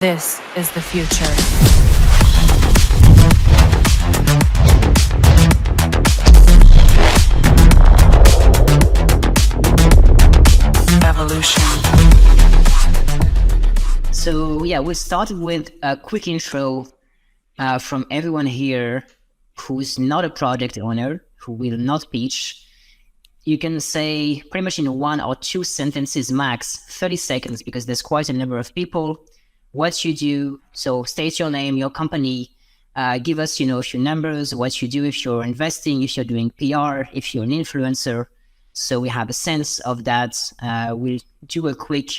This is the future. Evolution. So yeah, we started with a quick intro from everyone here who's not a project owner, who will not pitch. You can say pretty much in 1 or 2 sentences max, 30 seconds, because there's quite a number of people, what you do. So state your name, your company, give us, a few numbers, what you do, if you're investing, if you're doing PR, if you're an influencer. So we have a sense of that. We'll do a quick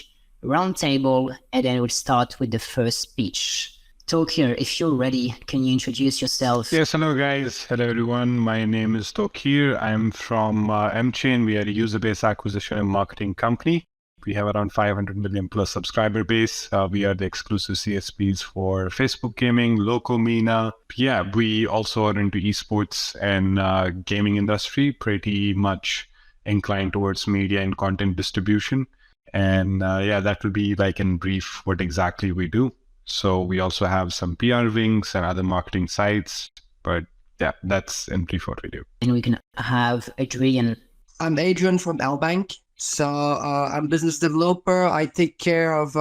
roundtable, and then we'll start with the first speech. Tokir, if you're ready, can you introduce yourself? Yes, hello guys. Hello everyone. My name is Tokir. I'm from MChain. We are a user-based acquisition and marketing company. We have around 500 million plus subscriber base. We are the exclusive CSPs for Facebook gaming, local MENA. Yeah, we also are into esports and gaming industry, pretty much inclined towards media and content distribution. And that will be like in brief what exactly we do. So we also have some PR wings and other marketing sites, but yeah, that's in brief what we do. And we can have Adrian. I'm Adrian from LBank. So I'm a business developer. I take care of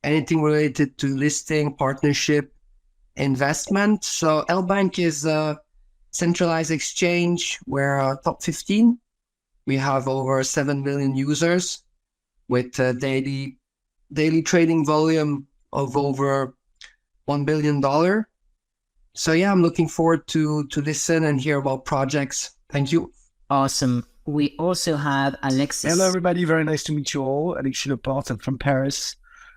anything related to listing, partnership, investment. So LBank is a centralized exchange. We're top 15. We have over 7 million users with daily trading volume of over $1 billion. So yeah, I'm looking forward to listen and hear about projects. Thank you. Awesome. We also have Alexis. Hello, everybody. Very nice to meet you all. Alexis Leport. I'm from Paris,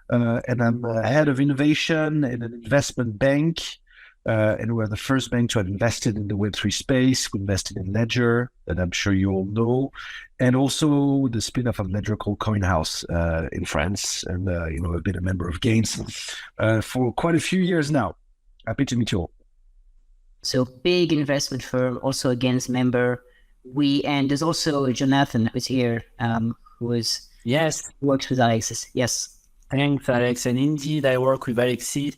and I'm head of innovation in an investment bank. And we're the first bank to have invested in the Web3 space. We invested in Ledger, that I'm sure you all know, and also the spin-off of Ledger called CoinHouse in France. And, I've been a member of Gains for quite a few years now. Happy to meet you all. So big investment firm, also a Gains member. And there's also Jonathan who's here, works with Alexis. Yes. Thanks, Alex. And indeed, I work with Alexis.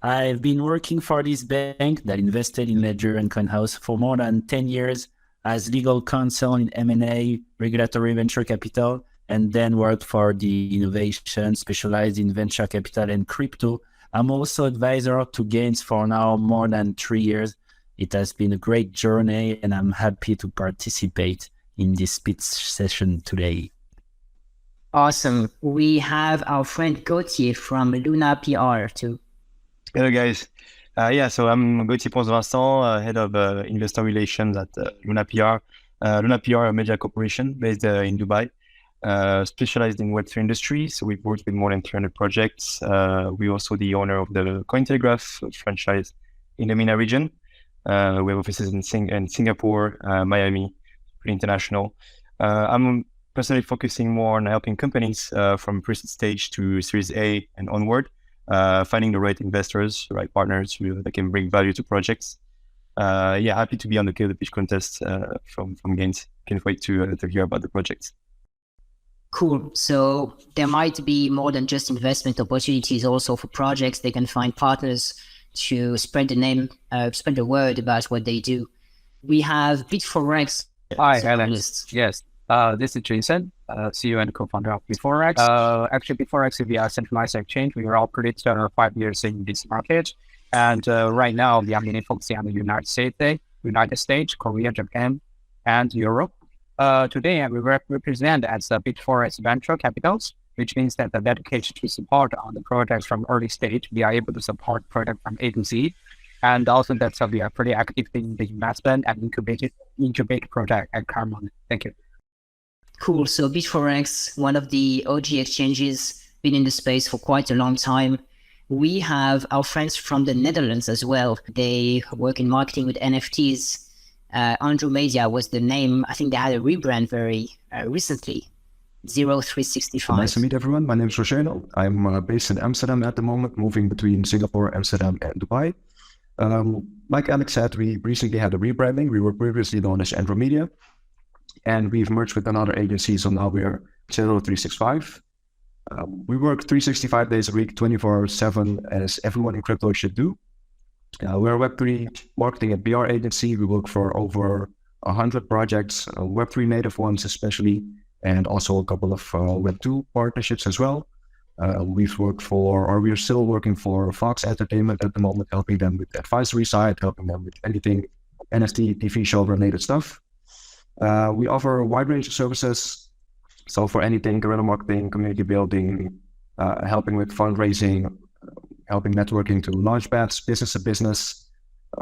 I've been working for this bank that invested in Ledger and CoinHouse for more than 10 years as legal counsel in M&A, regulatory venture capital, and then worked for the innovation, specialized in venture capital and crypto. I'm also advisor to Gains for now more than 3 years. It has been a great journey, and I'm happy to participate in this pitch session today. Awesome. We have our friend Gauthier from Luna PR too. Hello, guys. So I'm Gauthier Ponce-Vincent, head of investor relations at Luna PR. Luna PR, a media corporation based in Dubai, specialized in Web3 industry. So we've worked with more than 300 projects. We're also the owner of the Cointelegraph franchise in the MENA region. We have offices in Singapore, Miami, pretty international. I'm personally focusing more on helping companies from pre-seed stage to Series A and onward, finding the right investors, the right partners that can bring value to projects. Happy to be on the Kill the Pitch contest from Gains. Can't wait to hear about the projects. Cool. So there might be more than just investment opportunities also for projects. They can find partners to spread the word about what they do. We have Bit4X. Hi, Alex. Yes, this is Jason, CEO and co-founder of Bit4X. Actually, Bit4X is a centralized exchange. We are operating 5 years in this market. And right now, we are mainly focusing on the United States, Korea, Japan, and Europe. Today, we represent as Bit4X Venture Capitals, which means that the dedication to support on the projects from early stage, we are able to support product from A to Z. And also that we are pretty active in the investment and incubate project at Carmon. Thank you. Cool. So Bit4X, one of the OG exchanges, been in the space for quite a long time. We have our friends from the Netherlands as well. They work in marketing with NFTs. Andrew Media was the name. I think they had a rebrand very recently. 0365. Nice to meet everyone. My name is Rogeno. I'm based in Amsterdam at the moment, moving between Singapore, Amsterdam, and Dubai. Like Alex said, we recently had a rebranding. We were previously known as Andrew Media, and we've merged with another agency, so now we are 0365. We work 365 days a week, 24/7, as everyone in crypto should do. We're a Web3 marketing and PR agency. We work for over 100 projects, Web3 native ones especially, and also a couple of Web2 partnerships as well. We're still working for Fox Entertainment at the moment, helping them with the advisory side, helping them with anything NFT, TV show related stuff. We offer a wide range of services. So for anything, guerrilla marketing, community building, helping with fundraising, helping networking to launchpads, business to business.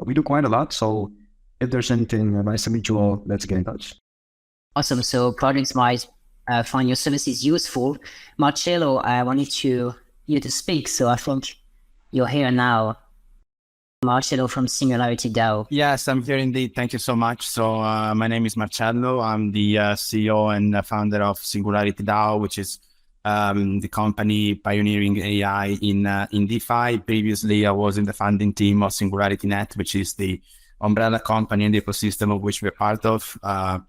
We do quite a lot. So if there's anything, nice to meet you all. Let's get in touch. Awesome. So projects might find your services useful. Marcello, I wanted you to speak. So I think you're here now. Marcello from Singularity DAO. Yes, I'm here indeed. Thank you so much. So my name is Marcello. I'm the CEO and founder of Singularity DAO, which is the company pioneering AI in DeFi. Previously, I was in the funding team of SingularityNet, which is the umbrella company and the ecosystem of which we're part of. I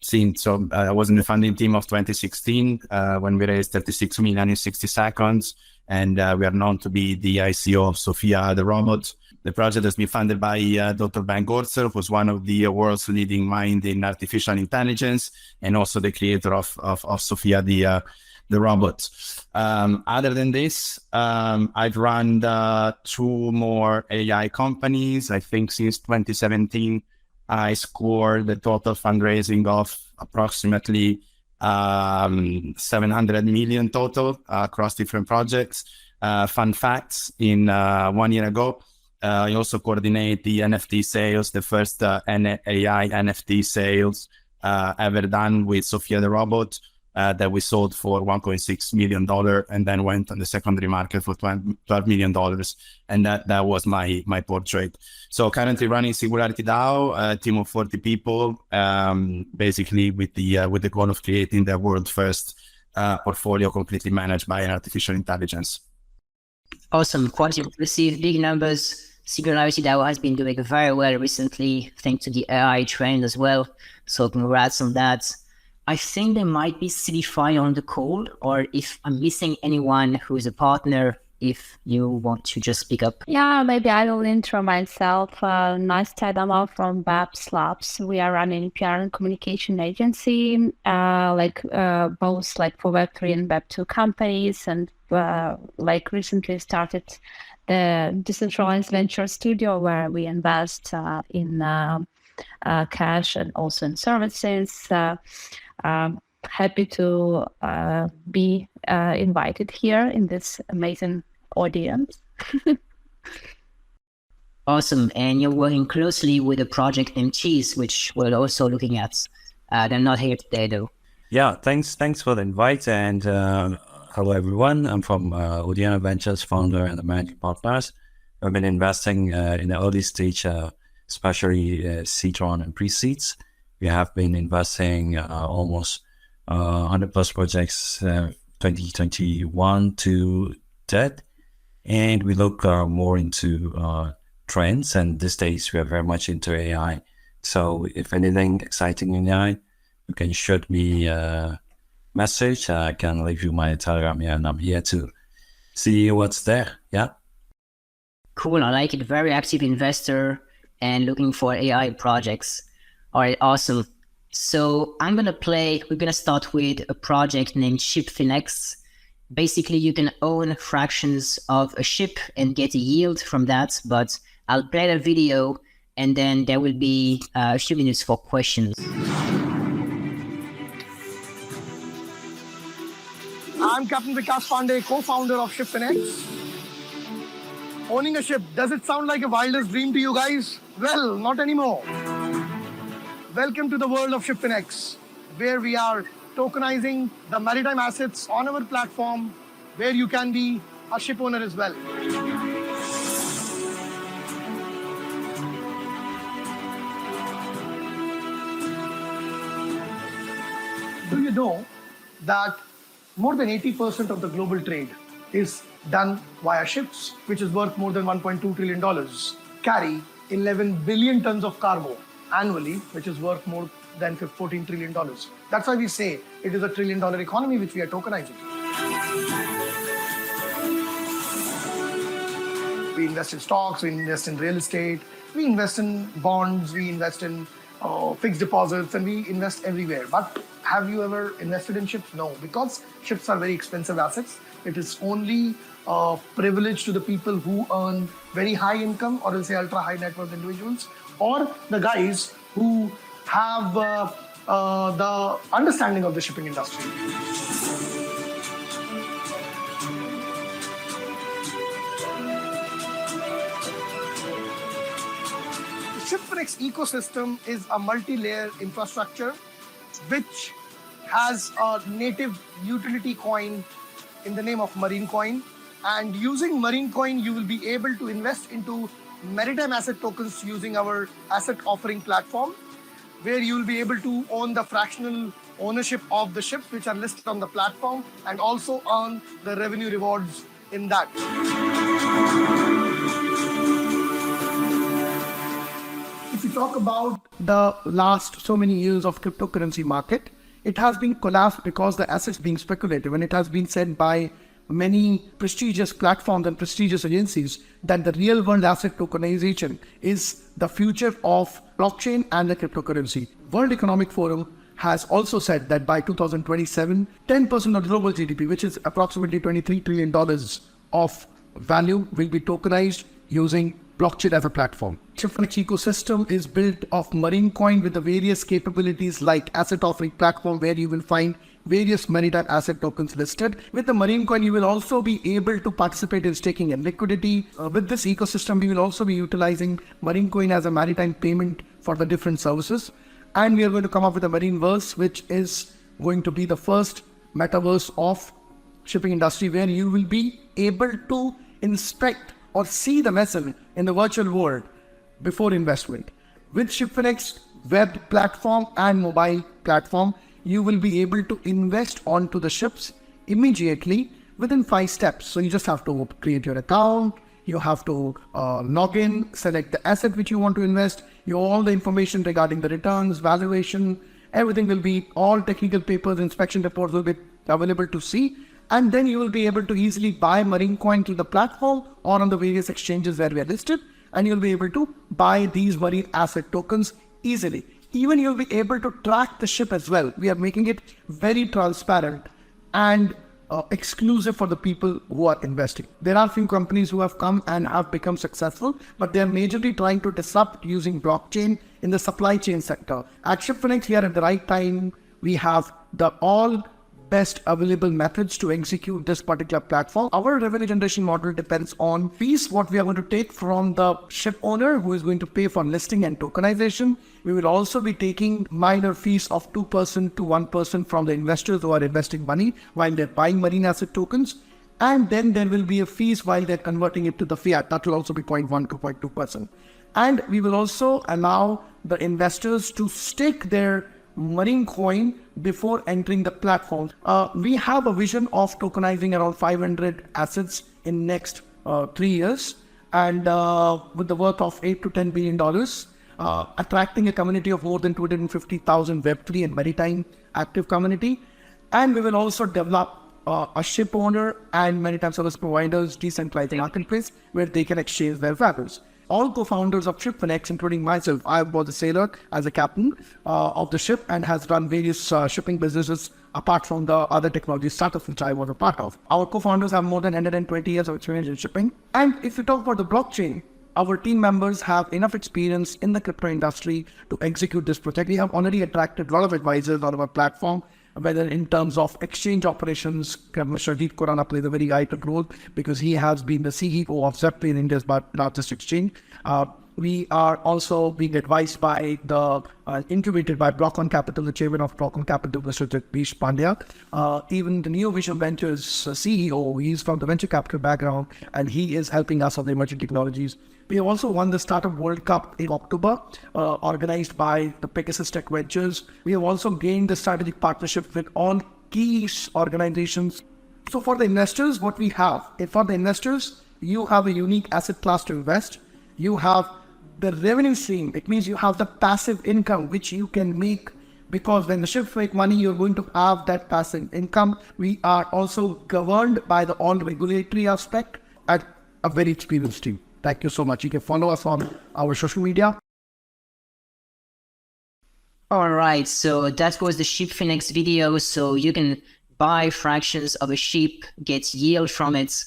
was in the funding team of 2016 when we raised 36 million in 60 seconds. And we are known to be the ICO of Sophia the robot. The project has been funded by Dr. Ben Gortzer, who's one of the world's leading minds in artificial intelligence, and also the creator of Sophia the robot. Other than this, I've run 2 more AI companies. I think since 2017, I scored the total fundraising of approximately 700 million total across different projects. Fun facts, in 1 year ago, I also coordinate the NFT sales, the first AI NFT sales ever done with Sophia the robot that we sold for $1.6 million and then went on the secondary market for $12 million. And that was my portrait. So currently running Singularity DAO, a team of 40 people, basically with the goal of creating the world's first portfolio completely managed by artificial intelligence. Awesome. Quite impressive, big numbers. Singularity DAO has been doing very well recently, thanks to the AI trend as well. So congrats on that. I think there might be CDFI on the call, or if I'm missing anyone who is a partner, if you want to just speak up. Yeah, maybe I will intro myself. Nice Tadama from Babs Labs. We are running PR and communication agency, both like for Web3 and Web2 companies, and recently started the decentralized venture studio where we invest in cash and also in services. Happy to be invited here in this amazing audience. Awesome. And you're working closely with the project named Cheese, which we're also looking at. They're not here today, though. Yeah, thanks for the invite. And hello, everyone. I'm from Odiana Ventures, founder and the managing partners. I've been investing in the early stage, especially seed round and pre-seeds. We have been investing almost 100 plus projects 2021 to date. And we look more into trends, and these days we are very much into AI. So if anything exciting in AI, you can shoot me a message. I can leave you my Telegram here, and I'm here to see what's there. Yeah. Cool. I like it. Very active investor and looking for AI projects. All right. Awesome. So we're going to start with a project named ShipFinex. Basically, you can own fractions of a ship and get a yield from that, but I'll play the video and then there will be a few minutes for questions. I'm Captain Vikas Pandey, co-founder of ShipFinex. Owning a ship, does it sound like a wildest dream to you guys? Well, not anymore. Welcome to the world of ShipFinex, where we are tokenizing the maritime assets on our platform, where you can be a ship owner as well. Do you know that more than 80% of the global trade is done via ships, which is worth more than $1.2 trillion, carry 11 billion tons of cargo annually, which is worth more than $14 trillion. That's why we say it is a $1 trillion economy which we are tokenizing. We invest in stocks, we invest in real estate, we invest in bonds, we invest in fixed deposits, and we invest everywhere. But have you ever invested in ships? No, because ships are very expensive assets. It is only privilege to the people who earn very high income, or we'll say ultra high net worth individuals, or the guys who have the understanding of the shipping industry. The ShipFinex ecosystem is a multi-layer infrastructure which has a native utility coin in the name of Marine Coin. And using Marine Coin, you will be able to invest into maritime asset tokens using our asset offering platform, where you will be able to own the fractional ownership of the ships which are listed on the platform and also earn the revenue rewards in that. If you talk about the last so many years of cryptocurrency market, it has been collapsed because the assets being speculative, and it has been said by many prestigious platforms and prestigious agencies that the real world asset tokenization is the future of blockchain and the cryptocurrency. World Economic Forum has also said that by 2027, 10% of global GDP, which is approximately $23 trillion of value, will be tokenized using blockchain as a platform. ShipFinex ecosystem is built of Marine Coin with the various capabilities like asset offering platform, where you will find various maritime asset tokens listed. With the Marine Coin, you will also be able to participate in staking and liquidity. With this ecosystem, we will also be utilizing Marine Coin as a maritime payment for the different services. And we are going to come up with a Marineverse, which is going to be the first metaverse of shipping industry, where you will be able to inspect or see the vessel in the virtual world before investment. With ShipFinex web platform and mobile platform, you will be able to invest onto the ships immediately within 5 steps. So you just have to create your account, you have to log in, select the asset which you want to invest, all the information regarding the returns, valuation, everything will be, all technical papers, inspection reports will be available to see. And then you will be able to easily buy Marine Coin through the platform or on the various exchanges where we are listed. And you'll be able to buy these marine asset tokens easily. Even you'll be able to track the ship as well. We are making it very transparent and exclusive for the people who are investing. There are few companies who have come and have become successful, but they are majorly trying to disrupt using blockchain in the supply chain sector. At ShipFinex, we are at the right time. We have the all best available methods to execute this particular platform. Our revenue generation model depends on fees, what we are going to take from the ship owner who is going to pay for listing and tokenization. We will also be taking minor fees of 2% to 1% from the investors who are investing money while they're buying marine asset tokens. And then there will be a fees while they're converting it to the fiat. That will also be 0.1 to 0.2%. And we will also allow the investors to stake their Marine Coin before entering the platform. We have a vision of tokenizing around 500 assets in next 3 years, and with the worth of $8 to $10 billion, attracting a community of more than 250,000 Web3 and maritime active community. And we will also develop a ship owner and maritime service providers decentralized marketplace where they can exchange their values. All co-founders of ShipFinex, including myself, I was a sailor as a captain of the ship and has run various shipping businesses apart from the other technology startups which I was a part of. Our co-founders have more than 120 years of experience in shipping. And if you talk about the blockchain, our team members have enough experience in the crypto industry to execute this project. We have already attracted a lot of advisors on our platform, whether in terms of exchange operations. Mr. Deep Khurana plays a very vital role because he has been the CEO of Zephyr, India's largest exchange. We are also being advised by incubated by Block-on Capital, the chairman of Block-on Capital, Mr. Jagdish Pandya. Even the Neo Vision Ventures CEO, he's from the venture capital background, and he is helping us on the emerging technologies. We have also won the Startup World Cup in October, organized by the Pegasus Tech Ventures. We have also gained the strategic partnership with all key organizations. So for the investors, what we have, for the investors, you have a unique asset class to invest. You have the revenue stream. It means you have the passive income which you can make, because when the ships make money, you're going to have that passive income. We are also governed by the all regulatory aspect. At a very experienced team. Thank you so much. You can follow us on our social media. All right, so that was the ShipFinex video. So you can buy fractions of a ship, get yield from it.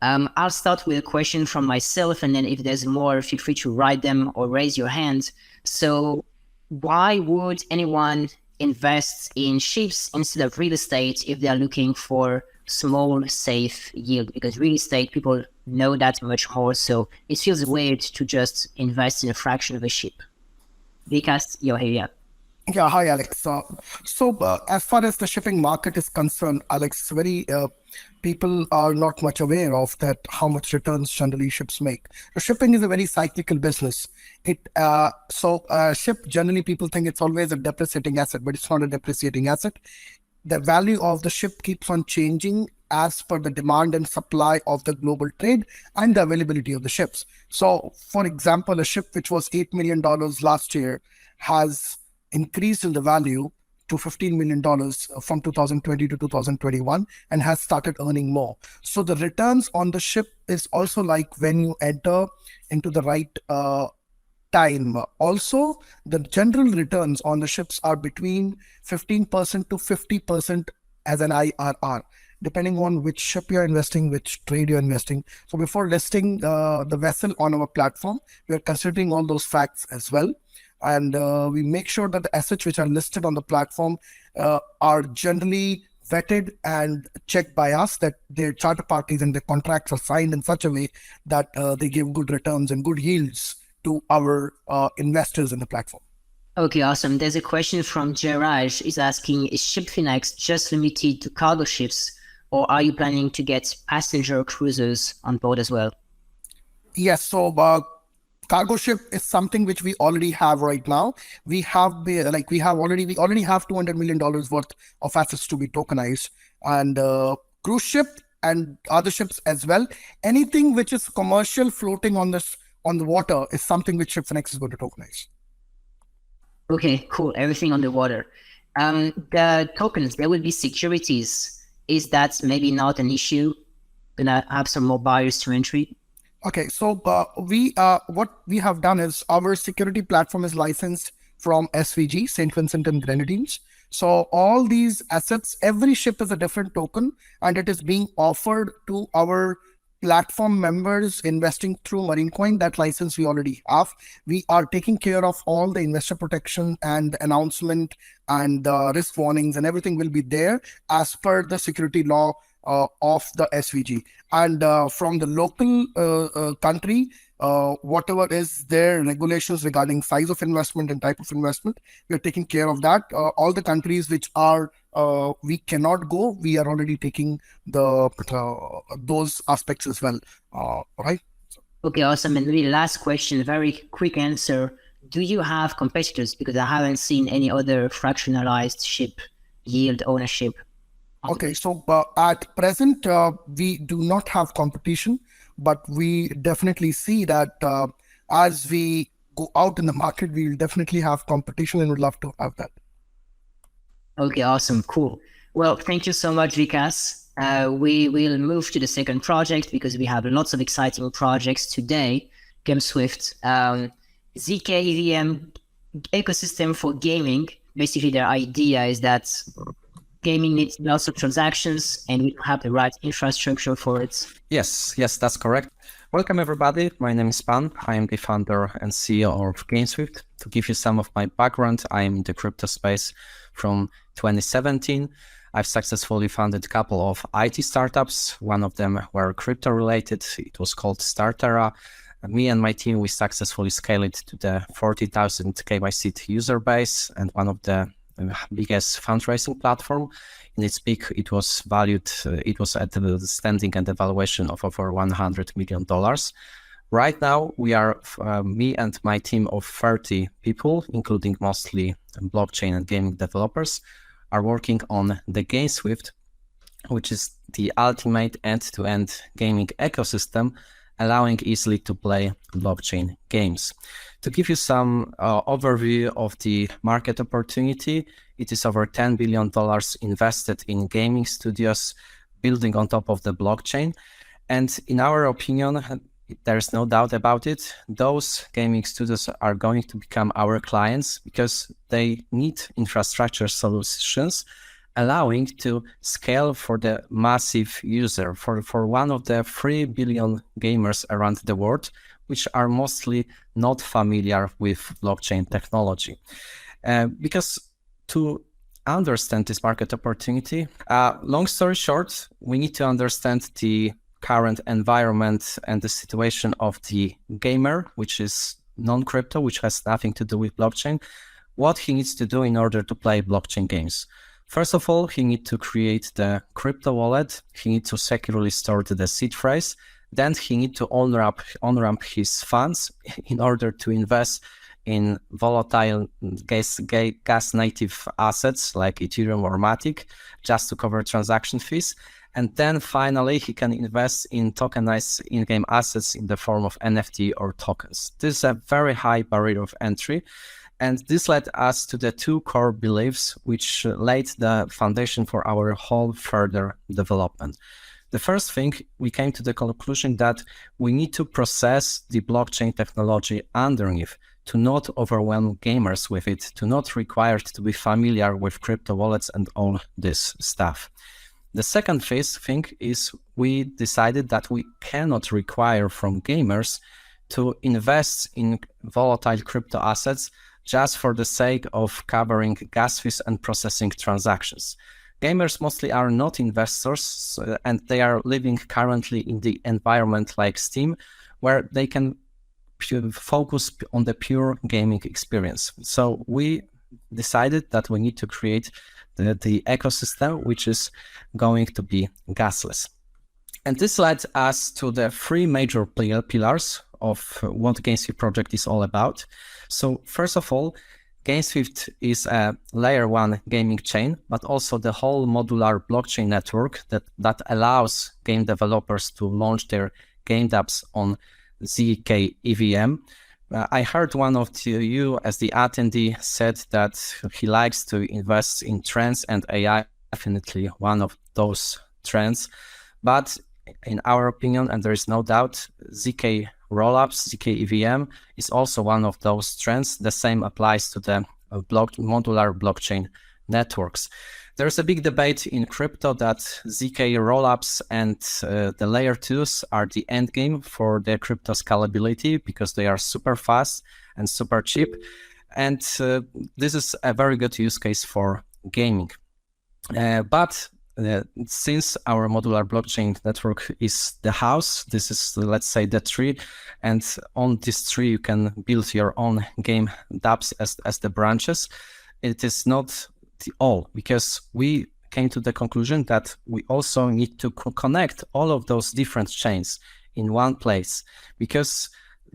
I'll start with a question from myself, and then if there's more, feel free to write them or raise your hand. So why would anyone invest in ships instead of real estate if they're looking for small, safe yield? Because real estate, people know that much more, so it feels weird to just invest in a fraction of a ship. Vikas, you're here, yeah. Yeah, hi, Alex. As far as the shipping market is concerned, Alex, people are not much aware of that how much returns generally ships make. So shipping is a very cyclical business. Ship, generally people think it's always a depreciating asset, but it's not a depreciating asset. The value of the ship keeps on changing as per the demand and supply of the global trade and the availability of the ships. So, for example, a ship which was $8 million last year has increased in the value to $15 million from 2020 to 2021 and has started earning more. So the returns on the ship is also like when you enter into the right time. Also, the general returns on the ships are between 15% to 50% as an IRR, depending on which ship you're investing, which trade you're investing. So before listing the vessel on our platform, we are considering all those facts as well. And we make sure that the assets which are listed on the platform are generally vetted and checked by us, that their charter parties and their contracts are signed in such a way that they give good returns and good yields to our investors in the platform. Okay, awesome. There's a question from Gerard. He's asking, is ShipFinex just limited to cargo ships, or are you planning to get passenger cruisers on board as well? Yes, so cargo ship is something which we already have right now. We already have $200 million worth of assets to be tokenized, and cruise ship and other ships as well. Anything which is commercial floating on the water is something which ShipFinex is going to tokenize. Okay, cool. Everything on the water. The tokens, there will be securities. Is that maybe not an issue? Gonna have some more barriers to entry? Okay, so what we have done is our security platform is licensed from SVG, St. Vincent and Grenadines. So all these assets, every ship is a different token, and it is being offered to our platform members investing through MarineCoin. That license we already have. We are taking care of all the investor protection and announcement and risk warnings, and everything will be there as per the security law of the SVG. And from the local country, whatever is their regulations regarding size of investment and type of investment, we are taking care of that. All the countries which are we cannot go, we are already taking those aspects as well. Right? Okay, awesome. And really last question, very quick answer. Do you have competitors? Because I haven't seen any other fractionalized ship yield ownership. Okay, so at present, we do not have competition, but we definitely see that as we go out in the market, we will definitely have competition and would love to have that. Okay, awesome, cool. Well, thank you so much, Vikas. We will move to the second project because we have lots of exciting projects today. GameSwift, ZK EVM ecosystem for gaming. Basically, their idea is that gaming needs lots of transactions and we don't have the right infrastructure for it. Yes, that's correct. Welcome everybody. My name is Pan. I am the founder and CEO of GameSwift. To give you some of my background, I am in the crypto space from 2017. I've successfully founded a couple of IT startups. One of them were crypto related. It was called Startera. Me and my team, we successfully scaled it to the 40,000 KYC user base and one of the biggest fundraising platform. In its peak, it was valued, it was at the standing and evaluation of over $100 million. Right now, we are, me and my team of 30 people, including mostly blockchain and gaming developers, are working on the GameSwift, which is the ultimate end-to-end gaming ecosystem, allowing easily to play blockchain games. To give you some overview of the market opportunity, it is over $10 billion invested in gaming studios building on top of the blockchain. And in our opinion, there's no doubt about it, those gaming studios are going to become our clients because they need infrastructure solutions allowing to scale for the massive user, for one of the 3 billion gamers around the world, which are mostly not familiar with blockchain technology. Because to understand this market opportunity, long story short, we need to understand the current environment and the situation of the gamer, which is non-crypto, which has nothing to do with blockchain, what he needs to do in order to play blockchain games. First of all, he needs to create the crypto wallet. He needs to securely store the seed phrase. Then he needs to on-ramp his funds in order to invest in volatile gas native assets like Ethereum or Matic, just to cover transaction fees. And then finally, he can invest in tokenized in-game assets in the form of NFT or tokens. This is a very high barrier of entry. And this led us to the two core beliefs, which laid the foundation for our whole further development. The first thing, we came to the conclusion that we need to process the blockchain technology underneath to not overwhelm gamers with it, to not require to be familiar with crypto wallets and all this stuff. The second thing is we decided that we cannot require from gamers to invest in volatile crypto assets just for the sake of covering gas fees and processing transactions. Gamers mostly are not investors, and they are living currently in the environment like Steam, where they can focus on the pure gaming experience. So we decided that we need to create the ecosystem, which is going to be gasless. And this led us to the three major pillars of what GameSwift project is all about. So first of all, GameSwift is a layer 1 gaming chain, but also the whole modular blockchain network that allows game developers to launch their game dApps on ZK EVM. I heard one of you as the attendee said that he likes to invest in trends, and AI definitely one of those trends. But in our opinion, and there is no doubt, ZK rollups, ZK EVM is also one of those trends. The same applies to the modular blockchain networks. There's a big debate in crypto that ZK rollups and the layer 2s are the end game for the crypto scalability because they are super fast and super cheap. And this is a very good use case for gaming. But since our modular blockchain network is the house, this is, let's say, the tree, and on this tree you can build your own game dApps as the branches. It is not all, because we came to the conclusion that we also need to connect all of those different chains in one place, because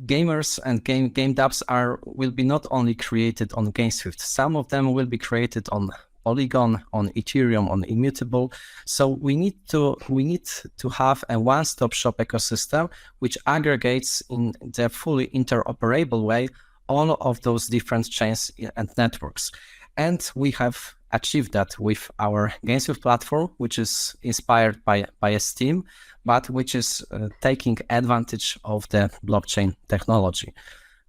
gamers and game dApps will be not only created on GameSwift. Some of them will be created on Polygon, on Ethereum, on Immutable. So we need to have a one-stop shop ecosystem which aggregates in the fully interoperable way all of those different chains and networks. And we have achieved that with our GameSwift platform, which is inspired by Steam, but which is taking advantage of the blockchain technology.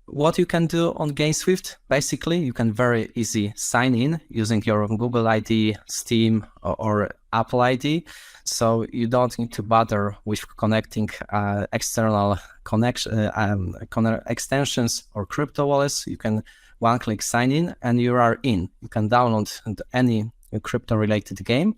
What you can do on GameSwift, basically, you can very easy sign in using your Google ID, Steam, or Apple ID. So you don't need to bother with connecting external extensions or crypto wallets. You can one-click sign in and you are in. You can download any crypto-related game.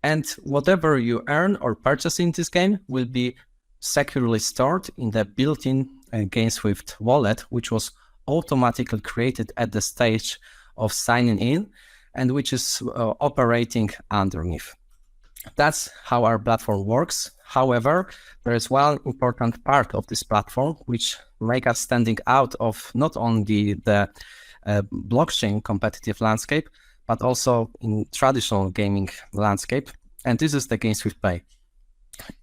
And whatever you earn or purchase in this game will be securely stored in the built-in GameSwift wallet, which was automatically created at the stage of signing in and which is operating underneath. That's how our platform works. However, there is one important part of this platform which makes us standing out of not only the blockchain competitive landscape, but also in traditional gaming landscape, and this is the GameSwift Pay.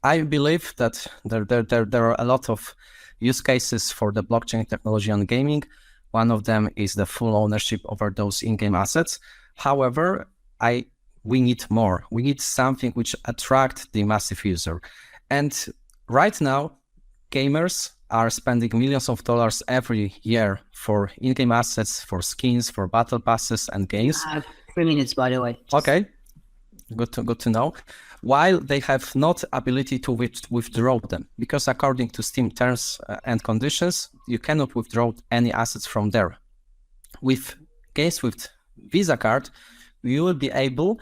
I believe that there are a lot of use cases for the blockchain technology on gaming. One of them is the full ownership over those in-game assets. However, we need more. We need something which attracts the massive user. And Right now, gamers are spending millions of dollars every year for in-game assets, for skins, for battle passes and games. 3 minutes, by the way. Okay, good to know. While they have not ability to withdraw them, because according to Steam terms and conditions, you cannot withdraw any assets from there. With GameSwift Visa card, you will be able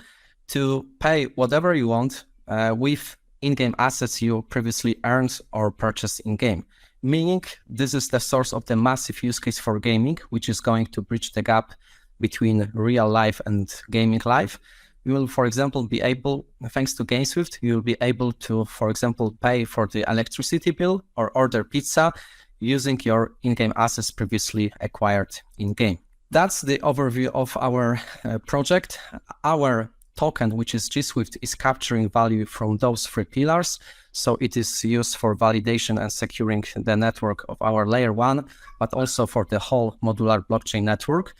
to pay whatever you want with in-game assets you previously earned or purchased in-game. Meaning, this is the source of the massive use case for gaming, which is going to bridge the gap between real life and gaming life. You will, for example, be able, thanks to GameSwift, you will be able to, for example, pay for the electricity bill or order pizza using your in-game assets previously acquired in-game. That's the overview of our project. Our token, which is GSwift, is capturing value from those 3 pillars. So it is used for validation and securing the network of our layer 1, but also for the whole modular blockchain network.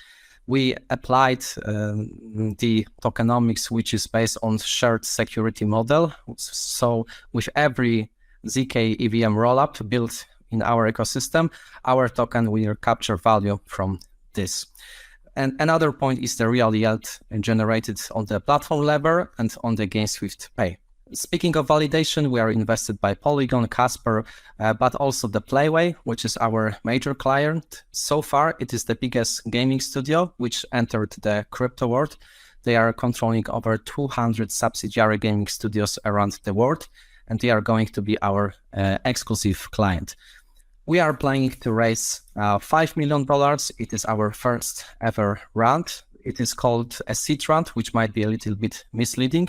We applied the tokenomics, which is based on shared security model. So with every ZK EVM rollup built in our ecosystem, our token will capture value from this. And another point is the real yield generated on the platform level and on the GameSwift Pay. Speaking of validation, we are invested by Polygon, Casper, but also the Playway, which is our major client. So far, it is the biggest gaming studio which entered the crypto world. They are controlling over 200 subsidiary gaming studios around the world, and they are going to be our exclusive client. We are planning to raise $5 million. It is our first ever round. It is called a seed round, which might be a little bit misleading,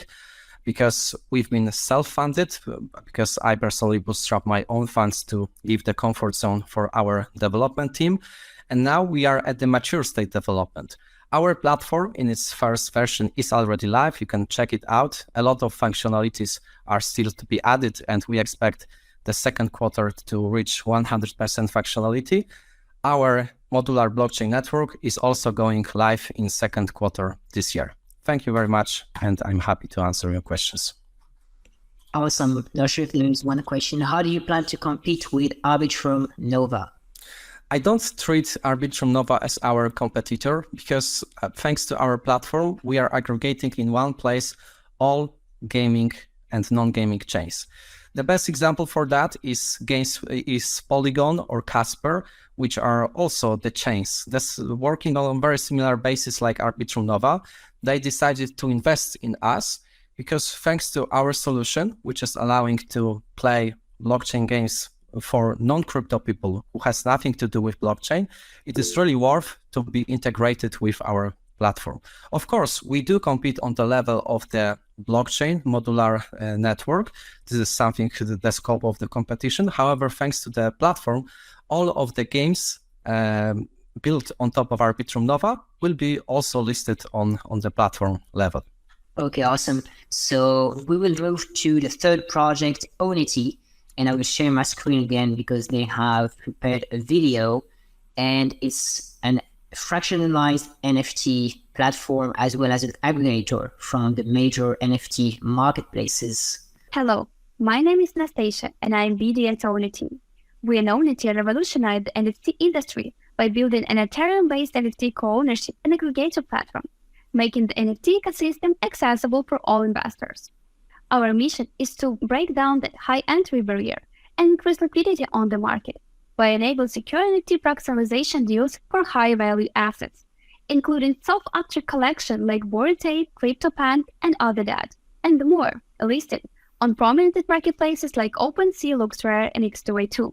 because we've been self-funded, because I personally bootstrap my own funds to leave the comfort zone for our development team. And now we are at the mature state development. Our platform in its first version is already live. You can check it out. A lot of functionalities are still to be added, and we expect the second quarter to reach 100% functionality. Our modular blockchain network is also going live in second quarter this year. Thank you very much, and I'm happy to answer your questions. Awesome. Not sure if there is one question. How do you plan to compete with Arbitrum Nova? I don't treat Arbitrum Nova as our competitor because thanks to our platform, we are aggregating in one place all gaming and non-gaming chains. The best example for that is Polygon or Casper, which are also the chains that's working on a very similar basis like Arbitrum Nova. They decided to invest in us because thanks to our solution, which is allowing to play blockchain games for non-crypto people who has nothing to do with blockchain, it is really worth to be integrated with our platform. Of course, we do compete on the level of the blockchain modular network. This is something to the scope of the competition. However, thanks to the platform, all of the games built on top of Arbitrum Nova will be also listed on the platform level. Okay, awesome. So we will move to the third project, Ownity, and I will share my screen again because they have prepared a video, and it's an fractionalized NFT platform as well as an aggregator from the major NFT marketplaces. Hello, my name is Nastasia and I'm BD at Ownity. We at Ownity revolutionize the NFT industry by building an Ethereum-based NFT co-ownership and aggregator platform, making the NFT ecosystem accessible for all investors. Our mission is to break down that high entry barrier and increase liquidity on the market by enabling secure NFT fractionalization deals for high-value assets, including self-auction collection like Bored Ape, CryptoPunk, and other that, and more, listed on prominent marketplaces like OpenSea, LooksRare, and X2A2.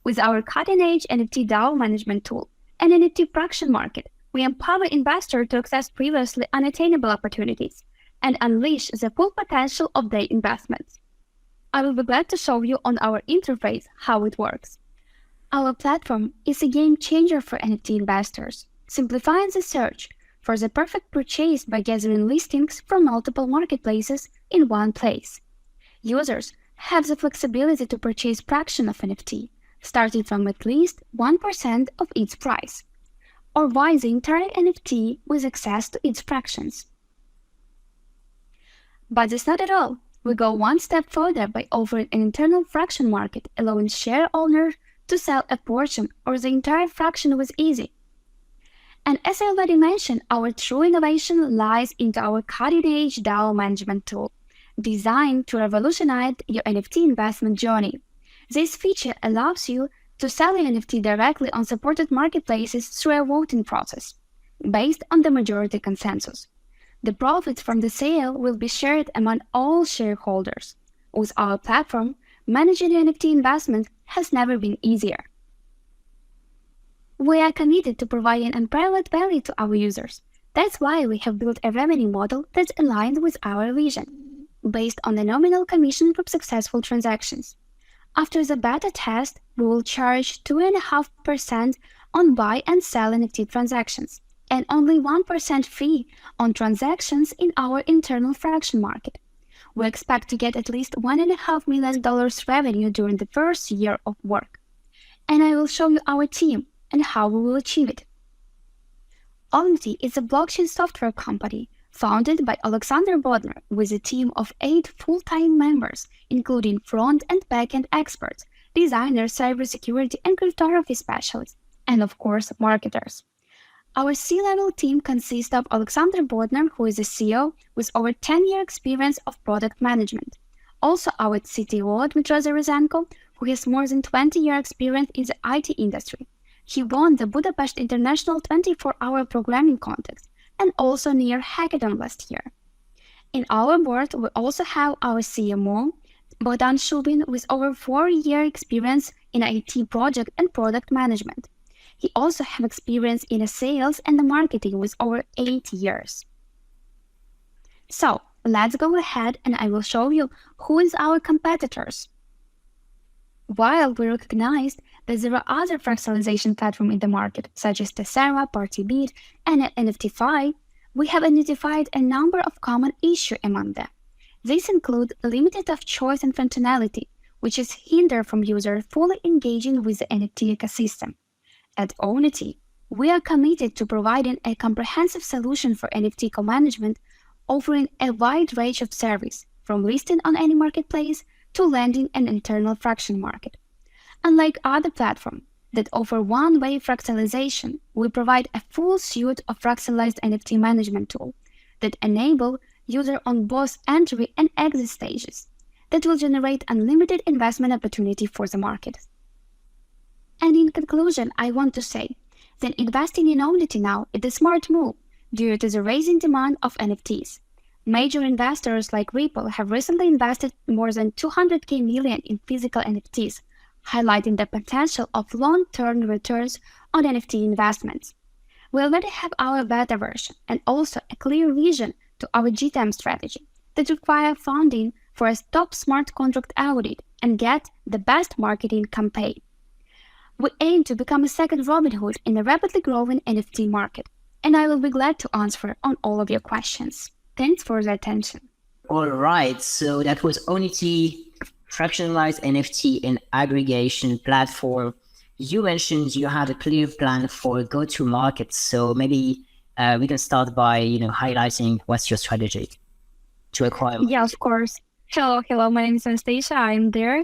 With our cutting-edge NFT DAO management tool and NFT fraction market, we empower investors to access previously unattainable opportunities and unleash the full potential of their investments. I will be glad to show you on our interface how it works. Our platform is a game changer for NFT investors, simplifying the search for the perfect purchase by gathering listings from multiple marketplaces in one place. Users have the flexibility to purchase fraction of NFT, starting from at least 1% of its price, or buy the entire NFT with access to its fractions. But that's not at all. We go one step further by offering an internal fraction market, allowing share owners to sell a portion or the entire fraction with easy. And as I already mentioned, our true innovation lies into our cutting-edge DAO management tool, designed to revolutionize your NFT investment journey. This feature allows you to sell your NFT directly on supported marketplaces through a voting process, based on the majority consensus. The profits from the sale will be shared among all shareholders. With our platform, managing your NFT investment has never been easier. We are committed to providing unparalleled value to our users. That's why we have built a revenue model that's aligned with our vision, based on the nominal commission from successful transactions. After the beta test, we will charge 2.5% on buy and sell NFT transactions, and only 1% fee on transactions in our internal fraction market. We expect to get at least $1.5 million revenue during the first year of work. And I will show you our team and how we will achieve it. Ownity is a blockchain software company founded by Alexander Bodner with a team of 8 full-time members, including front and back-end experts, designers, cybersecurity and cryptography specialists, and of course, marketers. Our C-level team consists of Alexander Bodner, who is a CEO with over 10-year experience of product management. Also our CTO, Dmitry Zaryzenko, who has more than 20-year experience in the IT industry. He won the Budapest International 24-hour programming contest and also near Hackathon last year. In our board, we also have our CMO, Bogdan Shubin, with over 4-year experience in IT project and product management. He also has experience in the sales and the marketing with over 8 years. So let's go ahead and I will show you who is our competitors. While we recognize that there are other fractionalization platforms in the market, such as Tessera, PartyBeat, and NFTFi, we have identified a number of common issues among them. These include limited of choice and functionality, which is hindered from users fully engaging with the NFT ecosystem. At Ownity, we are committed to providing a comprehensive solution for NFT co-management, offering a wide range of service, from listing on any marketplace to lending an internal fraction market. Unlike other platforms that offer one-way fractionalization, we provide a full suite of fractionalized NFT management tools that enable users on both entry and exit stages that will generate unlimited investment opportunity for the market. And in conclusion, I want to say that investing in Ownity now is a smart move due to the rising demand of NFTs. Major investors like Ripple have recently invested more than $200 million in physical NFTs, highlighting the potential of long-term returns on NFT investments. We already have our beta version and also a clear vision to our GTM strategy that requires funding for a top smart contract audit and get the best marketing campaign. We aim to become a second Robinhood in a rapidly growing NFT market, and I will be glad to answer on all of your questions. Thanks for the attention. All right, so that was Ownity, fractionalized NFT and aggregation platform. You mentioned you had a clear plan for go-to-market, so maybe we can start by highlighting what's your strategy to acquire. Yeah, of course. Hello, my name is Anastasia, I'm there.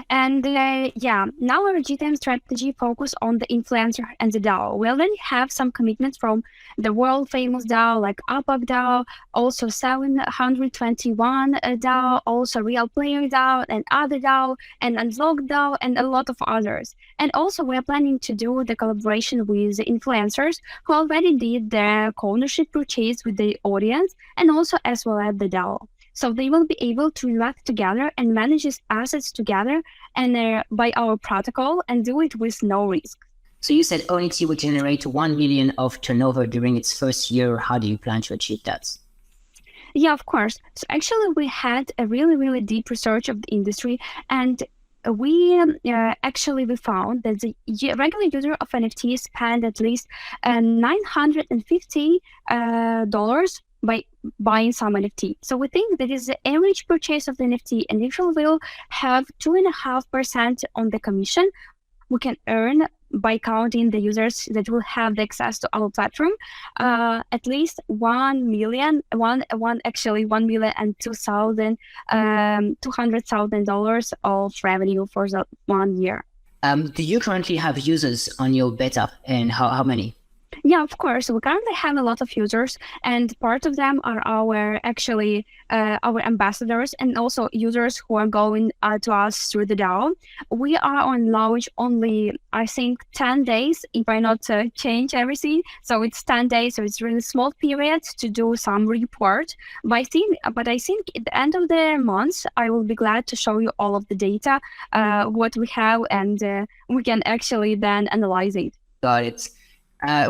And now our GTM strategy focus on the influencer and the DAO. We already have some commitments from the world famous DAO like UpUp DAO, also 721 DAO, also Real Player DAO and other DAO and Unlock DAO and a lot of others. And also we're planning to do the collaboration with the influencers who already did their ownership purchase with the audience and also as well as the DAO. So they will be able to invest together and manage these assets together and by our protocol and do it with no risk. So you said Ownity will generate 1 million of turnover during its first year. How do you plan to achieve that? Yeah, of course. So actually we had a really deep research of the industry, and we found that the regular user of NFT spend at least $950 by buying some NFT. So we think that is the average purchase of the NFT, and if we will have 2.5% on the commission, we can earn by counting the users that will have the access to our platform, at least 1,200,000 dollars of revenue for the 1 year. Do you currently have users on your beta, and how many? Yeah, of course. We currently have a lot of users, and part of them are our ambassadors and also users who are going to us through the DAO. We are on launch only, I think, 10 days, if I not change everything. So it's 10 days, so it's really small period to do some report. But I think at the end of the month, I will be glad to show you all of the data, what we have, and we can actually then analyze it. Got it.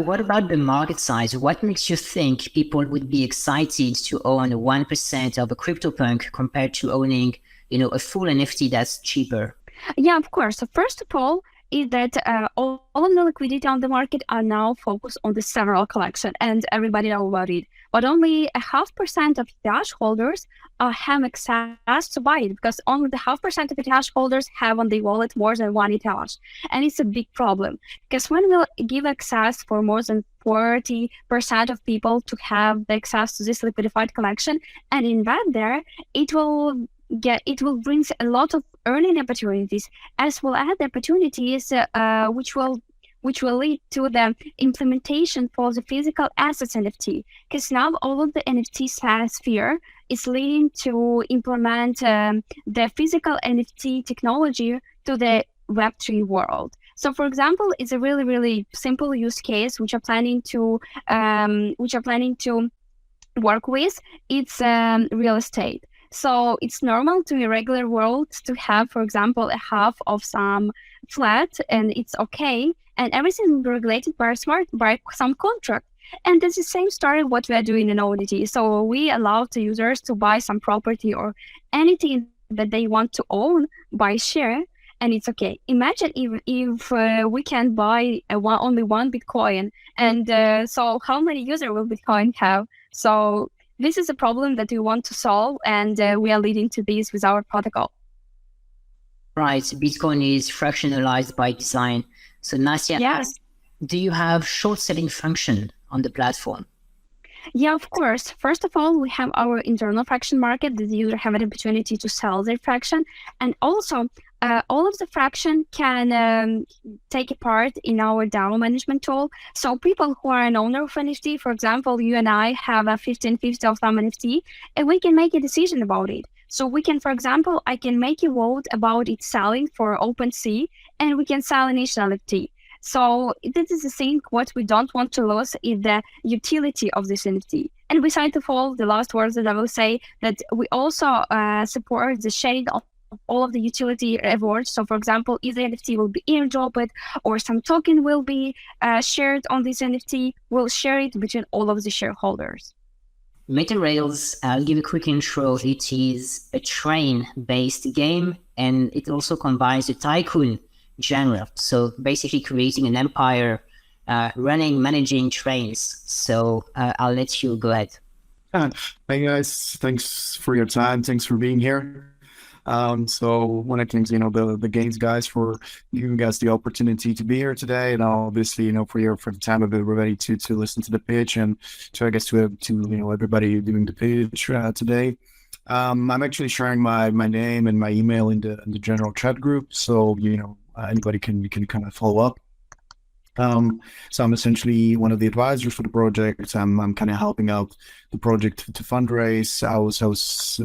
What about the market size? What makes you think people would be excited to own 1% of a CryptoPunk compared to owning, a full NFT that's cheaper? Yeah, of course. So first of all, is that all of the liquidity on the market are now focused on the several collection, and everybody knows about it. But only 0.5% of Ethereum holders have access to buy it, because only the 0.5% of Ethereum holders have on the wallet more than 1 Ethereum. And it's a big problem, because when we give access for more than 40% of people to have the access to this liquidified collection and invest there, it will bring a lot of earning opportunities, as well as the opportunities which will lead to the implementation for the physical assets NFT. Because now all of the NFT sphere is leading to implement the physical NFT technology to the Web3 world. So, for example, it's a really, really simple use case which are planning to work with. It's real estate. So it's normal to a regular world to have, for example, a half of some flat, and it's okay, and everything will be regulated by some contract. And that's the same story what we are doing in Ownity. So we allow the users to buy some property or anything that they want to own by share, and it's okay. Imagine if we can buy only one Bitcoin, and so how many users will Bitcoin have? So this is a problem that we want to solve, and we are leading to this with our protocol. Right. Bitcoin is fractionalized by design. So Nastia, yes. Do you have short selling function on the platform? Yeah, of course. First of all, we have our internal fraction market that the user have an opportunity to sell their fraction. And also, all of the fraction can take a part in our DAO management tool. So people who are an owner of NFT, for example, you and I have a 1550 of some NFT, and we can make a decision about it. So we can, for example, I can make a vote about it selling for OpenSea, and we can sell initial NFT. So this is the thing, what we don't want to lose is the utility of this NFT. And besides of all, the last words that I will say, that we also support the sharing of all of the utility rewards. So for example, if the NFT will be airdropped or some token will be shared on this NFT, we'll share it between all of the shareholders. METARAILS, I'll give a quick intro. It is a train-based game, and it also combines the tycoon genre. So basically creating an empire, managing trains. So I'll let you go ahead. Hey guys, thanks for your time. Thanks for being here. So one of the things, the games guys for giving us the opportunity to be here today, and obviously, for the time of it, we're ready to listen to the pitch and to, I guess, to everybody doing the pitch today. I'm actually sharing my name and my email in the general chat group, so anybody can kind of follow up. So I'm essentially one of the advisors for the project. I'm kind of helping out the project to fundraise. I was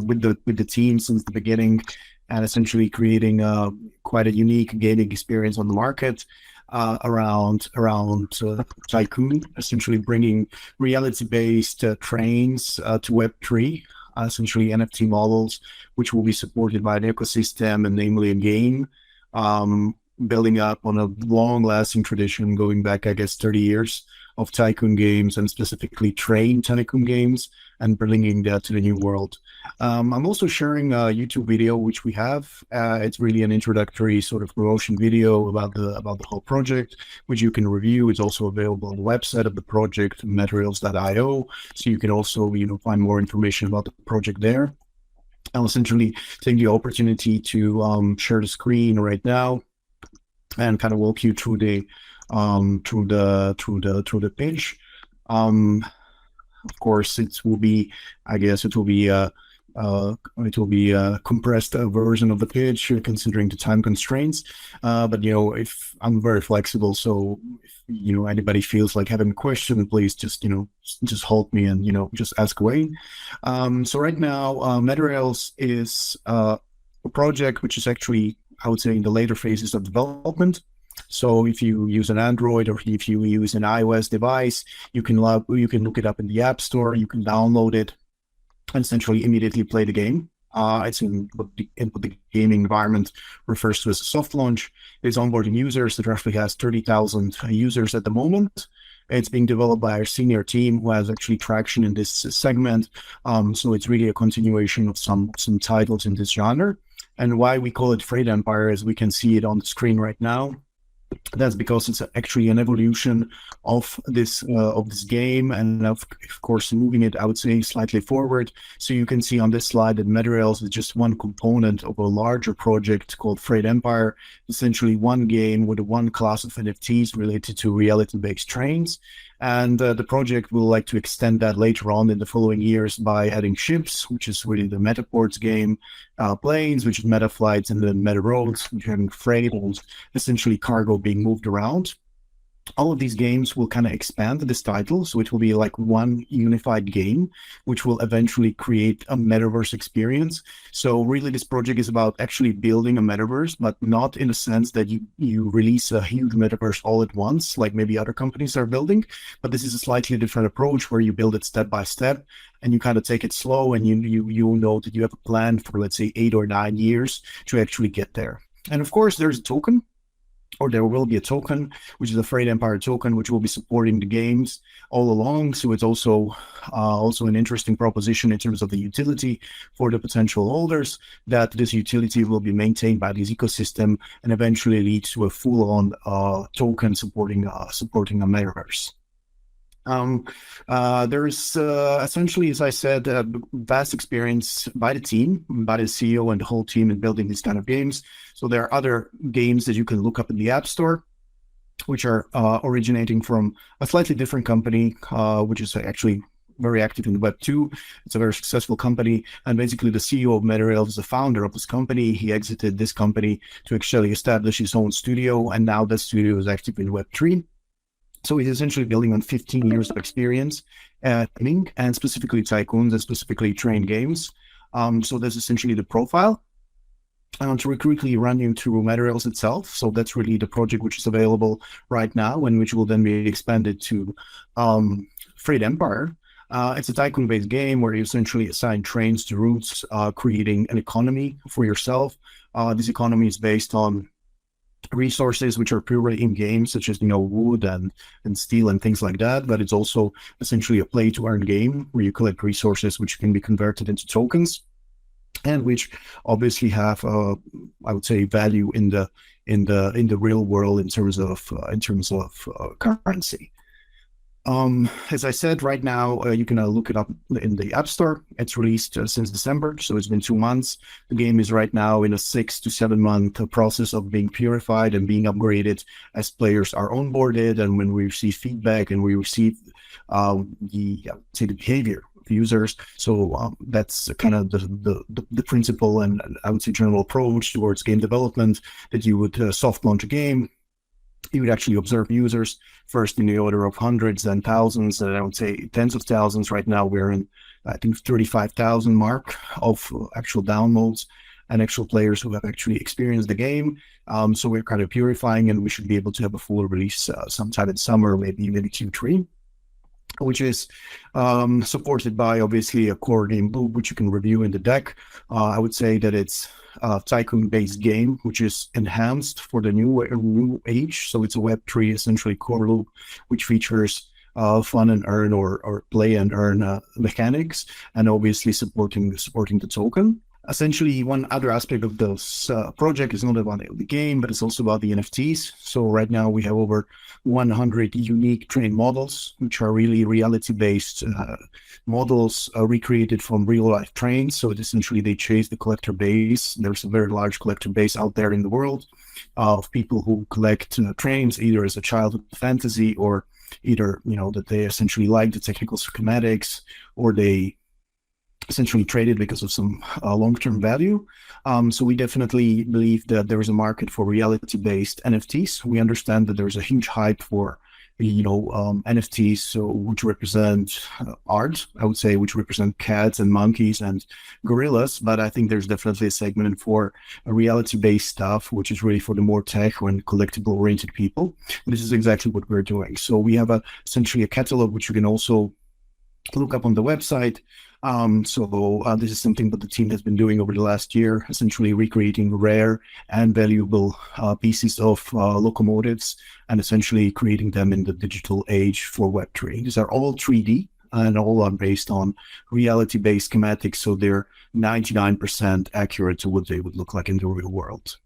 with the team since the beginning, and essentially creating quite a unique gaming experience on the market around Tycoon, essentially bringing reality-based trains to Web3, essentially NFT models, which will be supported by an ecosystem and namely a game. Building up on a long-lasting tradition going back, I guess, 30 years of tycoon games, and specifically train tycoon games, and bringing that to the new world. I'm also sharing a YouTube video which we have. It's really an introductory sort of promotion video about the whole project, which you can review. It's also available on the website of the project, METARAILS.io, so you can also find more information about the project there. I'll essentially take the opportunity to share the screen right now. and kind of walk you through the page. Of course, it will be a compressed version of the pitch, considering the time constraints. But if I'm very flexible, so if anybody feels like having a question, please just hold me and just ask away. So right now, METARAILS is a project which is actually, I would say, in the later phases of development. So if you use an Android or if you use an iOS device, you can look it up in the App Store, you can download it, and essentially immediately play the game. It's in what the gaming environment refers to as a soft launch. It's onboarding users. It roughly has 30,000 users at the moment. It's being developed by our senior team who has actually traction in this segment. So it's really a continuation of some titles in this genre. And why we call it Freight Empire, as we can see it on the screen right now, that's because it's actually an evolution of this game, and of course moving it, I would say, slightly forward. So you can see on this slide that METARAILS is just one component of a larger project called Freight Empire, essentially one game with one class of NFTs related to reality-based trains. And the project will like to extend that later on in the following years by adding ships, which is really the Metaports game, planes, which is Metaflights, and then MetaRoads, which are having freight and essentially cargo being moved around. All of these games will kind of expand this title, so it will be like one unified game, which will eventually create a metaverse experience. So really, this project is about actually building a metaverse, but not in a sense that you release a huge metaverse all at once, like maybe other companies are building. But this is a slightly different approach where you build it step by step, and you kind of take it slow, and you know that you have a plan for, let's say, 8 or 9 years to actually get there. And of course, there's a token. Or there will be a token, which is a Freight Empire token, which will be supporting the games all along. So it's also an interesting proposition in terms of the utility for the potential holders, that this utility will be maintained by this ecosystem and eventually lead to a full-on token supporting a metaverse. There is essentially, as I said, vast experience by the team, by the CEO and the whole team in building these kind of games. So there are other games that you can look up in the App Store, which are originating from a slightly different company, which is actually very active in Web 2. It's a very successful company. And basically the CEO of METARAILS is the founder of this company. He exited this company to actually establish his own studio. And now that studio is active in Web 3. So he's essentially building on 15 years of experience and specifically tycoons and specifically train games. So that's essentially the profile. To quickly run you through METARAILS itself. So that's really the project which is available right now and which will then be expanded to Freight Empire. It's a tycoon-based game where you essentially assign trains to routes, creating an economy for yourself. This economy is based on resources which are purely in game, such as wood and steel and things like that, but it's also essentially a play to earn game where you collect resources which can be converted into tokens and which obviously have I would say value in the real world in terms of currency. As I said, right now you can look it up in the App Store. It's released since December, so it's been 2 months. The game is right now in a 6 to 7 month process of being purified and being upgraded as players are onboarded, and when we receive feedback and we receive the behavior of users. So that's kind of the principle and I would say general approach towards game development, that you would soft launch a game. You would actually observe users first in the order of hundreds and thousands, and I would say tens of thousands. Right now, we're in, I think, 35,000 mark of actual downloads and actual players who have actually experienced the game. So we're kind of purifying, and we should be able to have a full release sometime in summer, maybe Q3, which is supported by obviously a core game loop, which you can review in the deck. I would say that it's a tycoon-based game, which is enhanced for the new age. So it's a Web3 essentially core loop, which features fun and earn or play and earn mechanics, and obviously supporting the token. Essentially, one other aspect of this project is not about the game, but it's also about the NFTs. So right now we have over 100 unique train models, which are really reality-based models recreated from real-life trains. So essentially they chase the collector base. There's a very large collector base out there in the world of people who collect trains, either as a childhood fantasy or either, that they essentially like the technical schematics, or they essentially traded because of some long-term value. So we definitely believe that there is a market for reality-based NFTs. We understand that there's a huge hype for, NFTs, so which represent art, I would say, which represent cats and monkeys and gorillas. But I think there's definitely a segment for a reality-based stuff, which is really for the more tech and collectible-oriented people. And this is exactly what we're doing. So we have essentially a catalog, which you can also look up on the website. This is something that the team has been doing over the last year, essentially recreating rare and valuable pieces of locomotives and essentially creating them in the digital age for Web3. These are all 3D and all are based on reality-based schematics, so they're 99% accurate to what they would look like in the real world.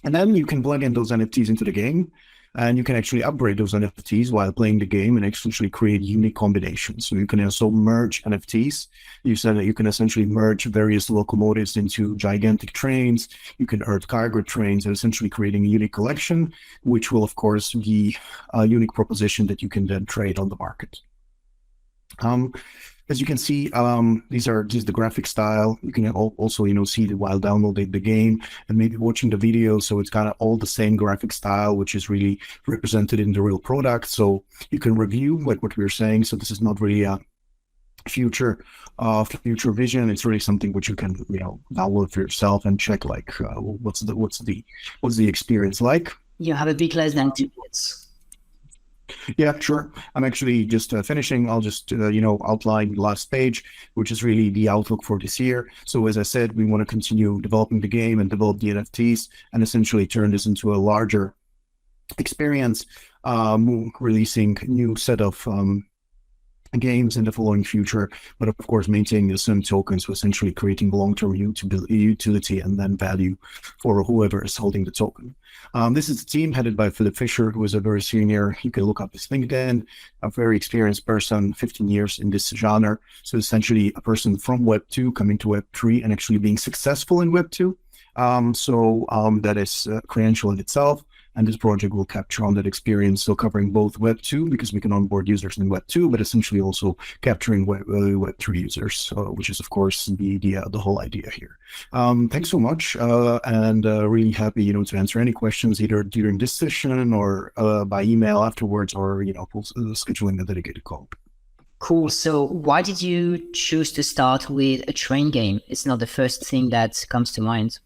And then you can plug in those NFTs into the game, and you can actually upgrade those NFTs while playing the game and essentially create unique combinations. So you can also merge NFTs. You said that you can essentially merge various locomotives into gigantic trains. You can earth cargo trains, and essentially creating a unique collection, which will, of course, be a unique proposition that you can then trade on the market. As you can see, these are just the graphic style. You can also, see it while downloading the game and maybe watching the video. So it's kind of all the same graphic style, which is really represented in the real product. So you can review like what we were saying. So this is not really a future vision. It's really something which you can, download for yourself and check like what's the experience like. You have a bit less than 2 minutes. Yeah, sure. I'm actually just finishing. I'll just, outline the last page, which is really the outlook for this year. So as I said, we want to continue developing the game and develop the NFTs and essentially turn this into a larger experience, releasing a new set of games in the following future, but of course maintaining the same tokens, so essentially creating long-term utility and then value for whoever is holding the token. This is a team headed by Philip Fisher, who is a very senior, you can look up his LinkedIn, a very experienced person, 15 years in this genre. So essentially a person from Web 2 coming to Web 3 and actually being successful in Web 2. That is credential in itself. And this project will capture on that experience, so covering both Web 2, because we can onboard users in Web 2, but essentially also capturing Web 3 users, which is, of course, the whole idea here. Thanks so much, and really happy, to answer any questions either during this session or by email afterwards, or scheduling a dedicated call. Cool. So why did you choose to start with a train game? It's not the first thing that comes to mind.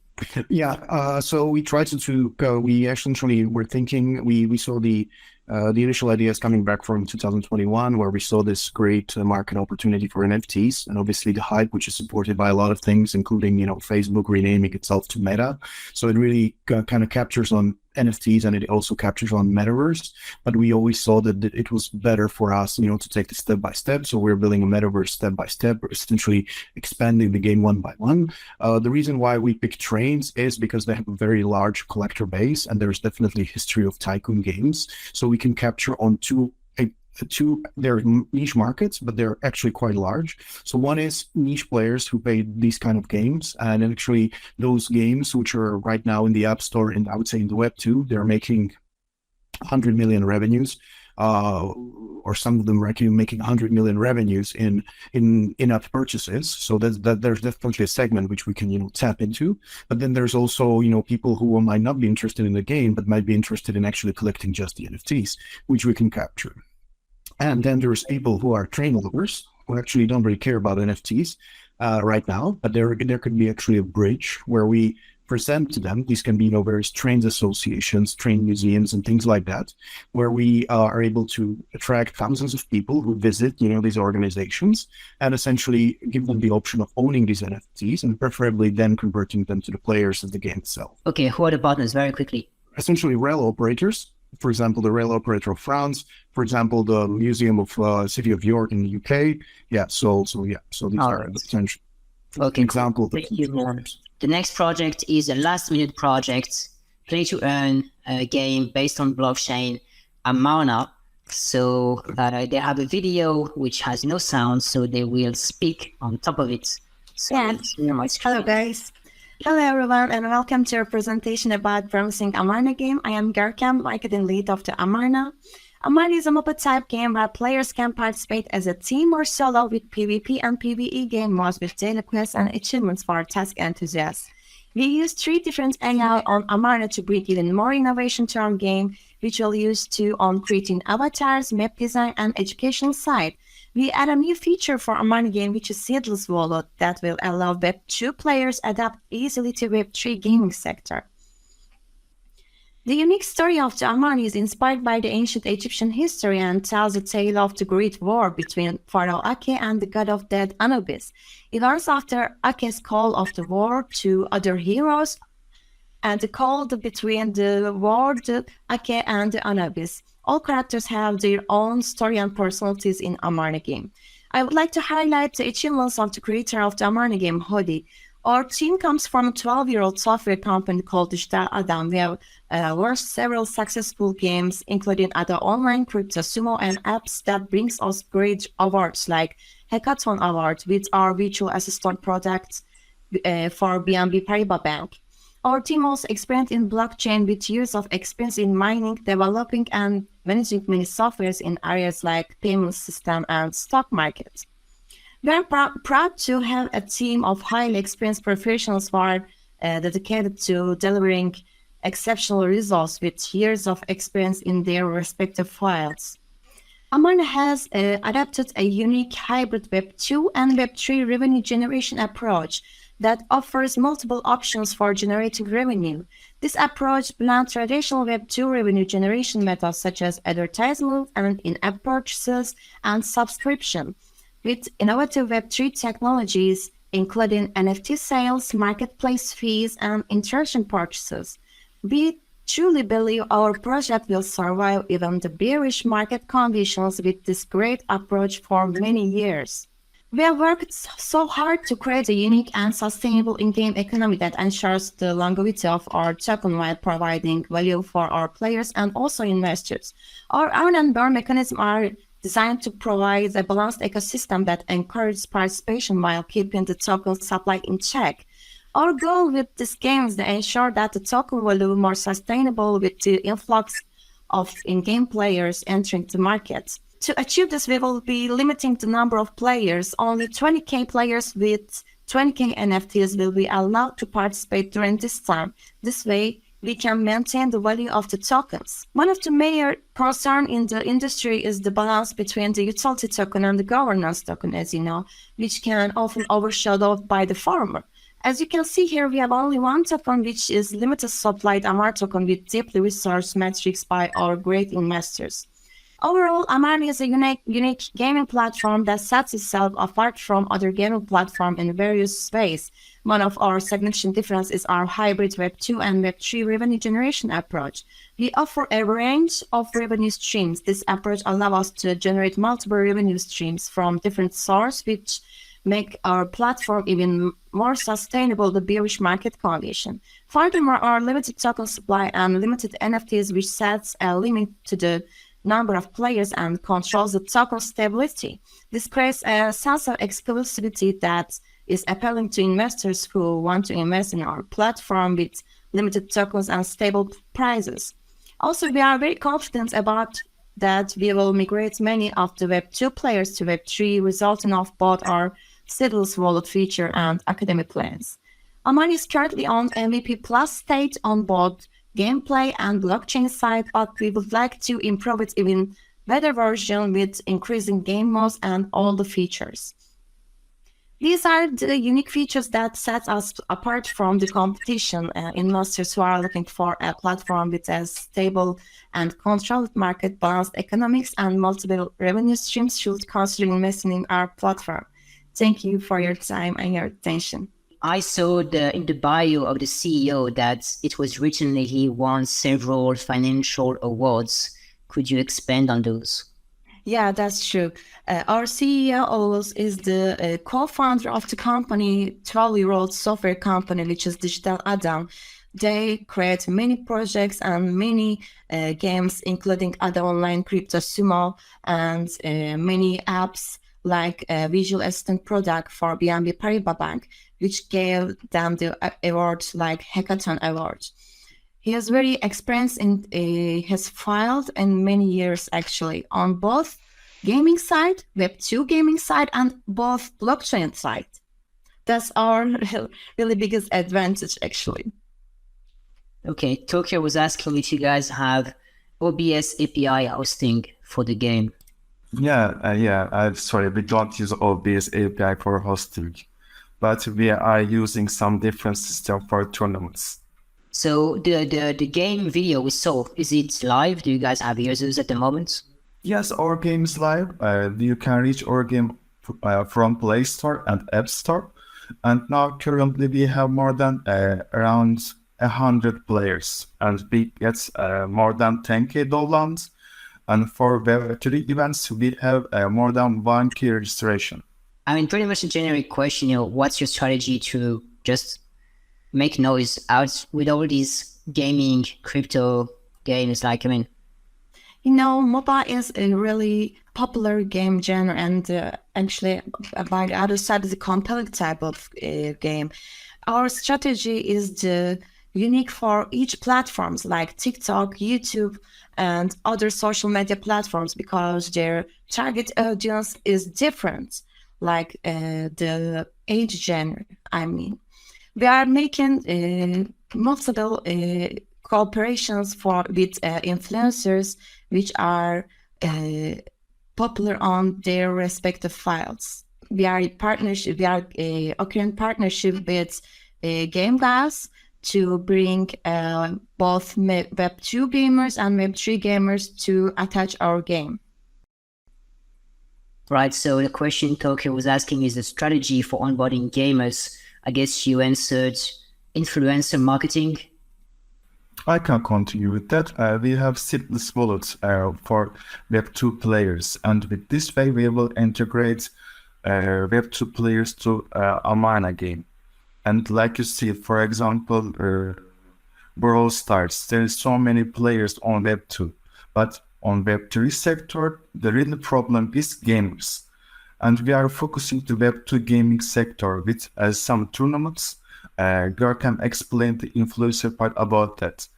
Yeah, so we tried to we essentially were thinking, we saw the initial ideas coming back from 2021, where we saw this great market opportunity for NFTs, and obviously the hype, which is supported by a lot of things, including, Facebook renaming itself to Meta. So it really kind of captures on NFTs, and it also captures on metaverse. But we always saw that it was better for us, to take this step by step. So we're building a metaverse step by step, essentially expanding the game one by one. The reason why we picked trains is because they have a very large collector base, and there's definitely a history of tycoon games. So we can capture on two, they're niche markets, but they're actually quite large. So one is niche players who play these kind of games, and actually those games which are right now in the App Store, and I would say in the Web 2, they're making 100 million revenues, or some of them making 100 million revenues in in-app purchases. So there's definitely a segment which we can tap into. But then there's also people who might not be interested in the game, but might be interested in actually collecting just the NFTs, which we can capture. And then there's people who are train lovers who actually don't really care about NFTs right now, but there could be actually a bridge where we present to them. These can be various trains associations, train museums, and things like that, where we are able to attract thousands of people who visit these organizations, and essentially give them the option of owning these NFTs, and preferably then converting them to the players of the game itself. Okay, who are the partners? Very quickly. Essentially rail operators. For example, the rail operator of France, for example, the Museum of City of York in the UK. Yeah, so these are the potential. Okay, example. Thank you. The next project is a last-minute project, play-to-earn game based on blockchain, AMARNA. So they have a video which has no sound, so they will speak on top of it. So, Hello, guys. Hello, everyone, and welcome to our presentation about promising AMARNA game. I am Görkem, marketing lead of the AMARNA. AMARNA is a mobile type game where players can participate as a team or solo with PvP and PvE game modes with daily quests and achievements for task enthusiasts. We use 3 different AI on AMARNA to bring even more innovation to our game, which we'll use on creating avatars, map design, and education side. We add a new feature for AMARNA game, which is seedless wallet that will allow Web 2 players adapt easily to Web 3 gaming sector. The unique story of the AMARNA is inspired by the ancient Egyptian history and tells the tale of the great war between Pharaoh Ake and the god of death Anubis. Events after Ake's call of the war to other heroes and the call between the war, the Ake and the Anubis. All characters have their own story and personalities in AMARNA game. I would like to highlight the achievements of the creator of the AMARNA game, Hodi. Our team comes from a 12-year-old software company called Digital Adam. We have launched several successful games, including other online crypto, sumo, and apps that brings us great awards like Hackathon Award with our virtual assistant products for BNB Paribas Bank. Our team also experienced in blockchain with years of experience in mining, developing, and managing many softwares in areas like payment system and stock markets. We are proud to have a team of highly experienced professionals who are dedicated to delivering exceptional results with years of experience in their respective fields. AMARNA has adopted a unique hybrid Web 2 and Web 3 revenue generation approach that offers multiple options for generating revenue. This approach blends traditional Web 2 revenue generation methods such as advertisement and in-app purchases and subscription with innovative Web 3 technologies, including NFT sales, marketplace fees, and interaction purchases. We truly believe our project will survive even the bearish market conditions with this great approach for many years. We have worked so hard to create a unique and sustainable in-game economy that ensures the longevity of our token while providing value for our players and also investors. Our earn and burn mechanisms are designed to provide a balanced ecosystem that encourages participation while keeping the token supply in check. Our goal with this game is to ensure that the token will be more sustainable with the influx of in-game players entering the market. To achieve this, we will be limiting the number of players. Only 20k players with 20k NFTs will be allowed to participate during this time. This way, we can maintain the value of the tokens. One of the major concerns in the industry is the balance between the utility token and the governance token, as you know, which can often overshadowed by the former. As you can see here, we have only one token, which is limited supply AMAR token with deeply researched metrics by our great investors. Overall, AMARNA is a unique gaming platform that sets itself apart from other gaming platforms in various ways. One of our significant differences is our hybrid Web 2 and Web 3 revenue generation approach. We offer a range of revenue streams. This approach allows us to generate multiple revenue streams from different sources, which make our platform even more sustainable in the bearish market condition. Furthermore, our limited token supply and limited NFTs, which sets a limit to the number of players and controls the token stability. This creates a sense of exclusivity that is appealing to investors who want to invest in our platform with limited tokens and stable prices. Also, we are very confident about that we will migrate many of the Web 2 players to Web 3, resulting of both our seedless wallet feature and academic plans. AMARNA is currently on MVP Plus state on both gameplay and blockchain side, but we would like to improve it even better version with increasing game modes and all the features. These are the unique features that set us apart from the competition. Investors who are looking for a platform with a stable and controlled market, balanced economics, and multiple revenue streams should consider investing in our platform. Thank you for your time and your attention. I saw in the bio of the CEO that it was written that he won several financial awards. Could you expand on those? Yeah, that's true. Our CEO is the co-founder of the company, 12-year-old software company, which is Digital Adam. They create many projects and many games, including Ada Online, Crypto Sumo, and many apps like Visual Assistant product for BNB Paribas Bank, which gave them the award like Hackathon Award. He is very experienced in has filed in many years actually on both gaming side, Web2 gaming side, and both blockchain side. That's our really biggest advantage actually. Okay, Tokyo was asking if you guys have OBS API hosting for the game. Sorry, we don't use OBS API for hosting, but we are using some different system for tournaments. So the game video we saw, is it live? Do you guys have users at the moment? Yes, our game is live. You can reach our game from Play Store and App Store. And now currently we have more than around 100 players. And we get more than 10K downloads. And for Web3 events, we have more than 1K registration. I mean, pretty much a generic question, what's your strategy to just make noise out with all these gaming crypto games? MOBA is a really popular game genre, and actually by the other side is a compelling type of game. Our strategy is unique for each platforms like TikTok, YouTube, and other social media platforms because their target audience is different, like the age genre, We are making multiple cooperations with influencers which are popular on their respective files. We are occurring partnership with Game Gas to bring both Web2 gamers and Web3 gamers to attach our game. Right, so the question Tokyo was asking is the strategy for onboarding gamers. I guess you answered influencer marketing. I can continue with that. We have seedless wallets for Web2 players, and with this way we will integrate Web2 players to AMARNA game. And like you see, for example, Brawl Stars, there is so many players on Web2, but on Web3 sector, the real problem is gamers. And we are focusing to Web2 gaming sector with some tournaments. Görkem explained the influencer part about that.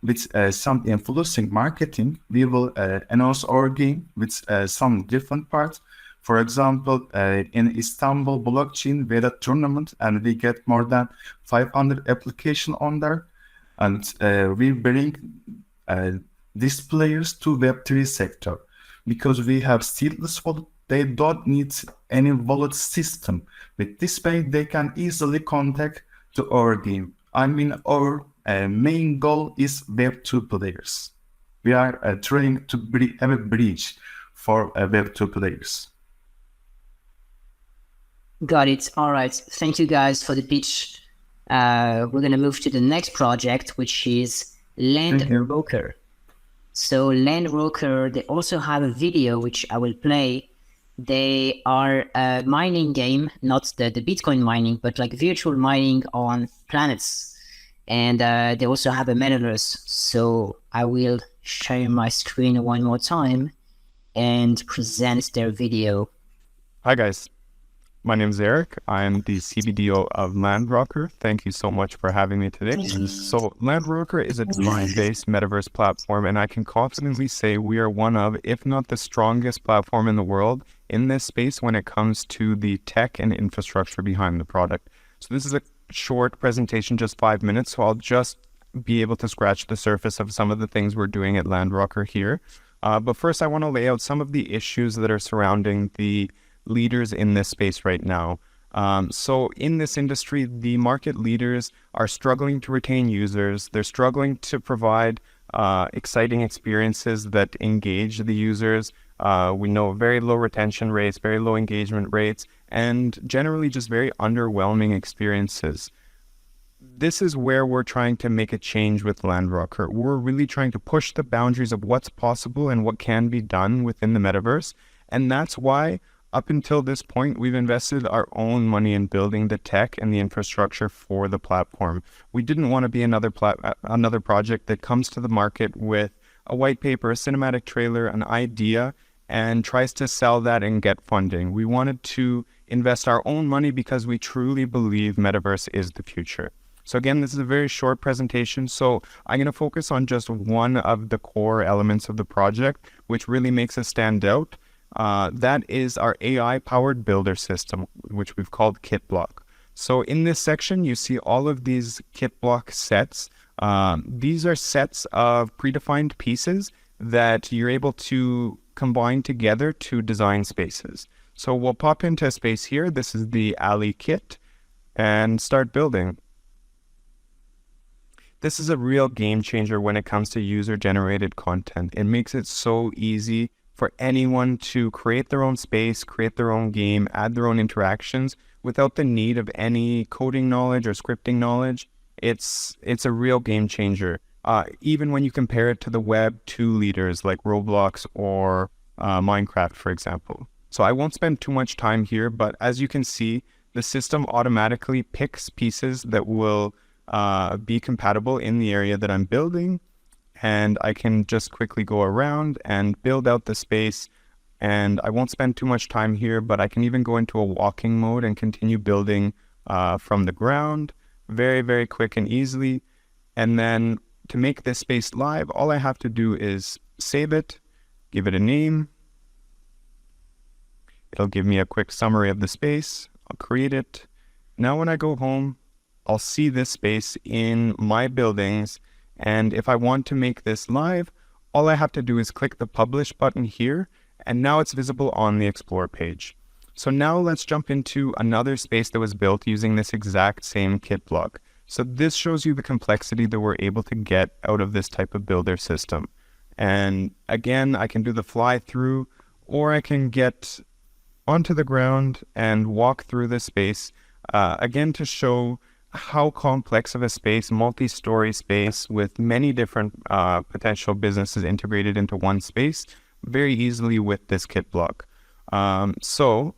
With some influencing marketing, we will announce our game with some different parts. For example, in Istanbul blockchain, we had a tournament and we get more than 500 applications on there. And we bring these players to Web3 sector because we have seedless wallet. They don't need any wallet system. With this way, they can easily contact to our game. Our main goal is Web2 players. We are trying to have a bridge for Web2 players. Got it. All right. Thank you guys for the pitch. We're going to move to the next project, which is LANDROCKER. So LANDROCKER, they also have a video, which I will play. They are a mining game, not the Bitcoin mining, but like virtual mining on planets. And they also have a metaverse. So I will share my screen one more time and present their video. Hi guys, my name is Eric. I'm the CBDO of LANDROCKER. Thank you so much for having me today. So LANDROCKER is a design-based metaverse platform, and I can confidently say we are one of, if not the strongest platform in the world in this space when it comes to the tech and infrastructure behind the product. So this is a short presentation, just 5 minutes, so I'll just be able to scratch the surface of some of the things we're doing at LANDROCKER here. But first I want to lay out some of the issues that are surrounding the leaders in this space right now. So in this industry, the market leaders are struggling to retain users. They're struggling to provide exciting experiences that engage the users. We know very low retention rates, very low engagement rates, and generally just very underwhelming experiences. this is where we're trying to make a change with LANDROCKER. We're really trying to push the boundaries of what's possible and what can be done within the metaverse. And that's why up until this point, we've invested our own money in building the tech and the infrastructure for the platform. We didn't want to be another project that comes to the market with a white paper, a cinematic trailer, an idea, and tries to sell that and get funding. We wanted to invest our own money because we truly believe metaverse is the future. So again, this is a very short presentation. So I'm going to focus on just one of the core elements of the project, which really makes us stand out. That is our AI-powered builder system, which we've called Kit Block. So in this section, you see all of these Kit Block sets. These are sets of predefined pieces that you're able to combine together to design spaces. So we'll pop into a space here. This is the alley kit and start building. This is a real game changer when it comes to user-generated content. It makes it so easy for anyone to create their own space, create their own game, add their own interactions without the need of any coding knowledge or scripting knowledge. It's a real game changer. Even when you compare it to the Web 2 leaders like Roblox or Minecraft, for example. So I won't spend too much time here, but as you can see, the system automatically picks pieces that will be compatible in the area that I'm building. And I can just quickly go around and build out the space. And I won't spend too much time here, but I can even go into a walking mode and continue building from the ground very, very quick and easily. And then to make this space live, all I have to do is save it, give it a name. It'll give me a quick summary of the space. I'll create it. Now when I go home, I'll see this space in my buildings. And if I want to make this live, all I have to do is click the publish button here, and now it's visible on the Explore page. So now let's jump into another space that was built using this exact same Kit Block. So this shows you the complexity that we're able to get out of this type of builder system. And again, I can do the fly through, or I can get onto the ground and walk through this space, again, to show how complex of a space, multi-story space with many different potential businesses integrated into one space very easily with this Kit Block. So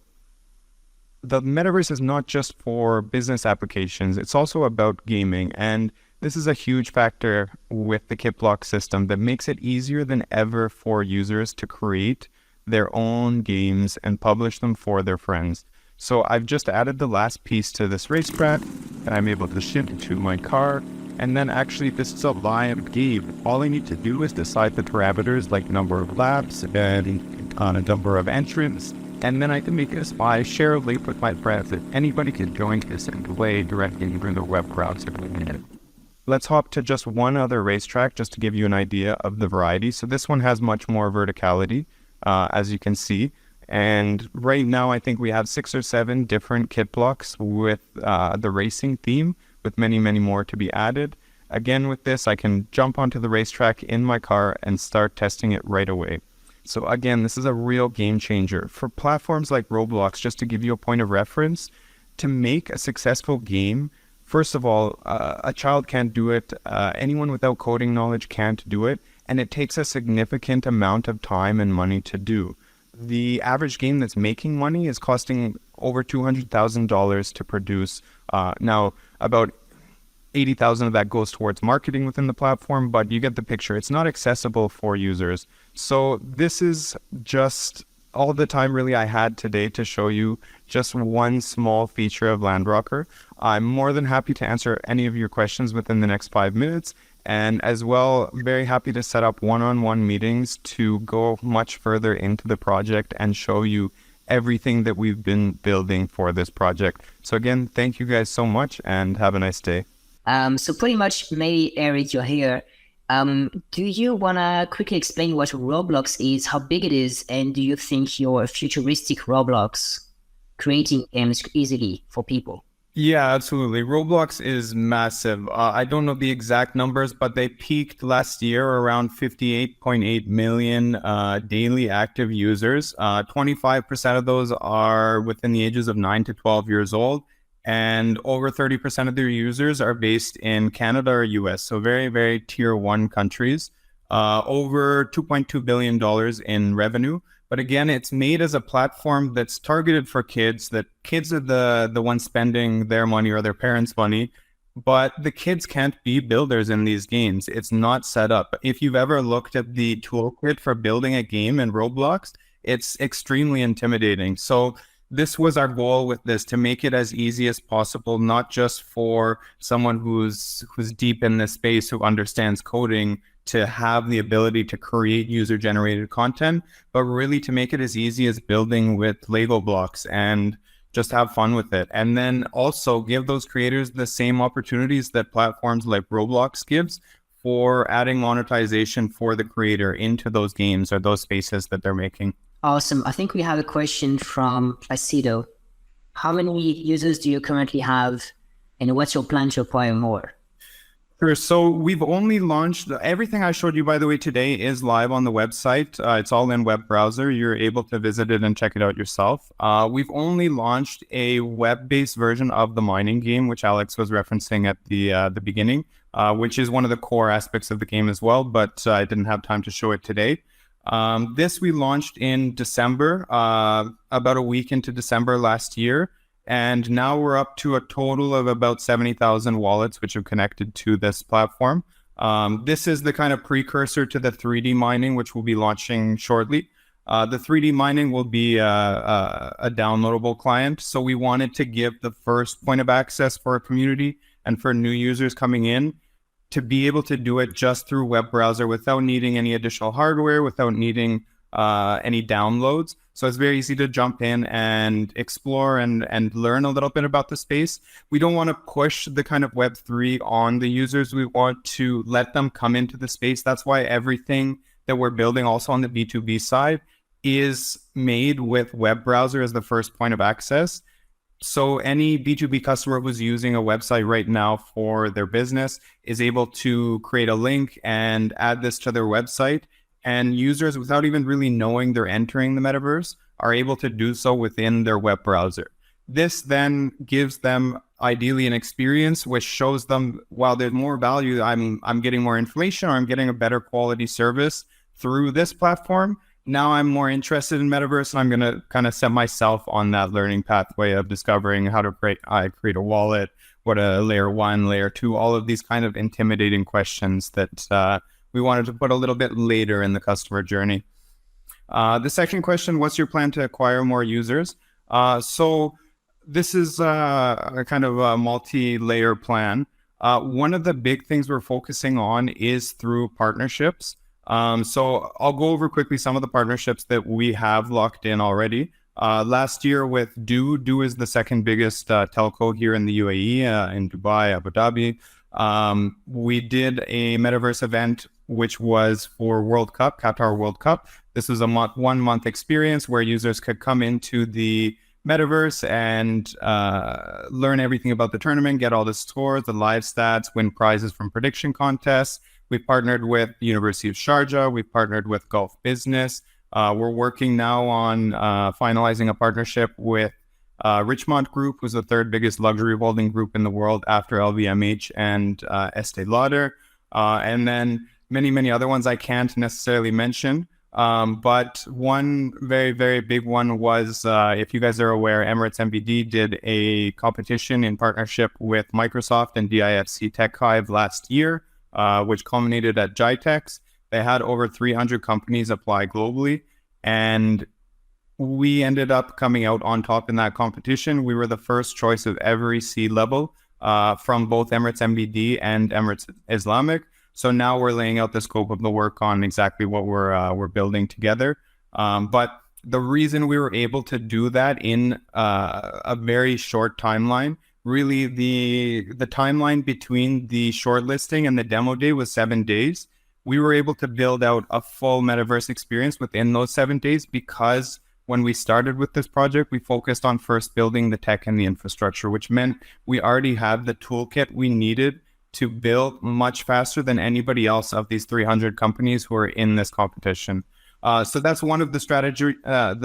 the metaverse is not just for business applications, it's also about gaming. And this is a huge factor with the Kit Block system that makes it easier than ever for users to create their own games and publish them for their friends. So I've just added the last piece to this racetrack, and I'm able to ship it to my car. And then actually, this is a live game. All I need to do is decide the parameters like number of laps and a number of entrants. And then I can make this by share a link with my friends that anybody can join this and play directly through the web browser. Let's hop to just one other racetrack just to give you an idea of the variety. So this one has much more verticality, as you can see. And right now, I think we have 6 or 7 different Kit Blocks with the racing theme, with many, many more to be added. Again, with this, I can jump onto the racetrack in my car and start testing it right away. So again, this is a real game changer. For platforms like Roblox, just to give you a point of reference, to make a successful game, first of all, a child can't do it. Anyone without coding knowledge can't do it. And it takes a significant amount of time and money to do. The average game that's making money is costing over $200,000 to produce. Now, about 80,000 of that goes towards marketing within the platform, but you get the picture. It's not accessible for users. So this is just all the time really I had today to show you just one small feature of LANDROCKER. I'm more than happy to answer any of your questions within the next 5 minutes. And as well, very happy to set up one-on-one meetings to go much further into the project and show you everything that we've been building for this project. So again, thank you guys so much and have a nice day. So pretty much, maybe Eric, you're here. Do you want to quickly explain what Roblox is, how big it is, and do you think you're a futuristic Roblox creating games easily for people? Yeah, absolutely. Roblox is massive. I don't know the exact numbers, but they peaked last year around 58.8 million daily active users. 25% of those are within the ages of 9 to 12 years old. and over 30% of their users are based in Canada or US. So very, very tier one countries. Over $2.2 billion in revenue. But again, it's made as a platform that's targeted for kids, that kids are the ones spending their money or their parents' money. But the kids can't be builders in these games. It's not set up. If you've ever looked at the toolkit for building a game in Roblox, it's extremely intimidating. So this was our goal with this, to make it as easy as possible, not just for someone who's deep in this space, who understands coding, to have the ability to create user-generated content, but really to make it as easy as building with Lego blocks and just have fun with it. And then also give those creators the same opportunities that platforms like Roblox gives for adding monetization for the creator into those games or those spaces that they're making. Awesome. I think we have a question from Placido. How many users do you currently have, and what's your plan to acquire more? Sure. So we've only launched, everything I showed you, by the way, today is live on the website. It's all in web browser. You're able to visit it and check it out yourself. We've only launched a web-based version of the mining game, which Alex was referencing at the beginning, which is one of the core aspects of the game as well, but I didn't have time to show it today. This we launched in December, about a week into December last year. And now we're up to a total of about 70,000 wallets which have connected to this platform. This is the kind of precursor to the 3D mining, which we'll be launching shortly. The 3D mining will be a downloadable client. So we wanted to give the first point of access for our community and for new users coming in to be able to do it just through web browser without needing any additional hardware, without needing any downloads. So it's very easy to jump in and explore and learn a little bit about the space. We don't want to push the kind of Web3 on the users. We want to let them come into the space. That's why everything that we're building also on the B2B side is made with web browser as the first point of access. So any B2B customer who's using a website right now for their business is able to create a link and add this to their website. And users, without even really knowing they're entering the metaverse, are able to do so within their web browser. This then gives them ideally an experience which shows them, while there's more value, I'm getting more information, or I'm getting a better quality service through this platform. Now I'm more interested in metaverse, and I'm going to kind of set myself on that learning pathway of discovering how to create a wallet, what a layer 1, layer 2, all of these kind of intimidating questions that we wanted to put a little bit later in the customer journey. The second question, what's your plan to acquire more users? So this is a kind of a multi-layer plan. One of the big things we're focusing on is through partnerships. So I'll go over quickly some of the partnerships that we have locked in already. Last year with Do is the second biggest telco here in the UAE, in Dubai, Abu Dhabi. We did a metaverse event which was for World Cup, Qatar World Cup. This was a 1 month experience where users could come into the metaverse and learn everything about the tournament, get all the scores, the live stats, win prizes from prediction contests. We partnered with the University of Sharjah. We partnered with Gulf Business. We're working now on finalizing a partnership with Richmond Group, who's the third biggest luxury holding group in the world after LVMH and Estee Lauder. And then many other ones I can't necessarily mention. But one very, very big one was, if you guys are aware, Emirates MBD did a competition in partnership with Microsoft and DIFC Tech Hive last year, which culminated at GITEX. They had over 300 companies apply globally, and we ended up coming out on top in that competition. We were the first choice of every C-level from both Emirates MBD and Emirates Islamic. So now we're laying out the scope of the work on exactly what we're building together. But the reason we were able to do that in a very short timeline, really the timeline between the shortlisting and the demo day was 7 days. We were able to build out a full metaverse experience within those 7 days because when we started with this project, we focused on first building the tech and the infrastructure, which meant we already have the toolkit we needed to build much faster than anybody else of these 300 companies who are in this competition. So that's one of the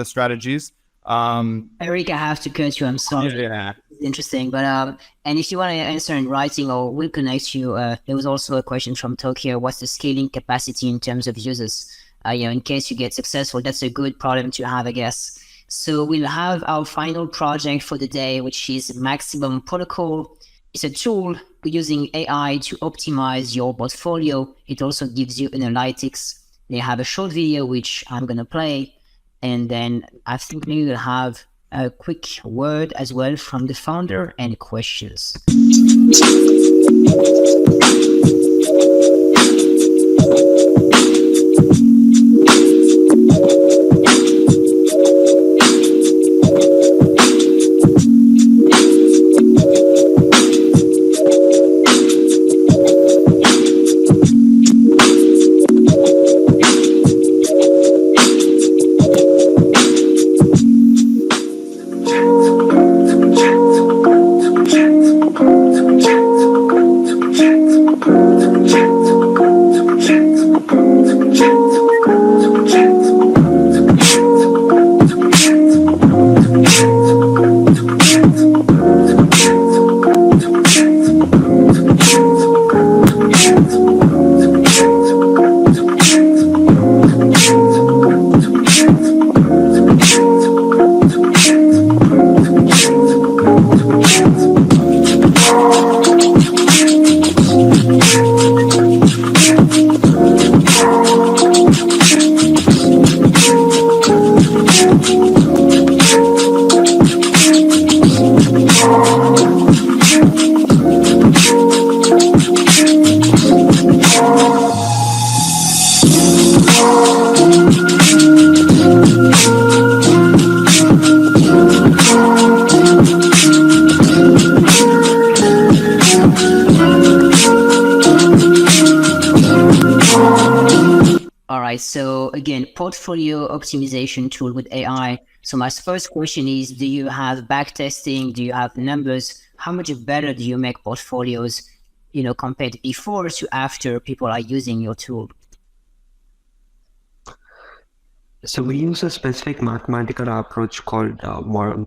strategies. Eric, I have to cut you. I'm sorry. Yeah. It's interesting, but and if you want to answer in writing, or we'll connect you. There was also a question from Tokyo. What's the scaling capacity in terms of users? In case you get successful, that's a good problem to have, I guess. So we'll have our final project for the day, which is Maximum Protocol. It's a tool using AI to optimize your portfolio. It also gives you analytics. They have a short video, which I'm going to play. And then I think we will have a quick word as well from the founder and questions. So again, portfolio optimization tool with AI. So my first question is, do you have back testing? Do you have numbers? How much better do you make portfolios, compared before to after people are using your tool? So we use a specific mathematical approach called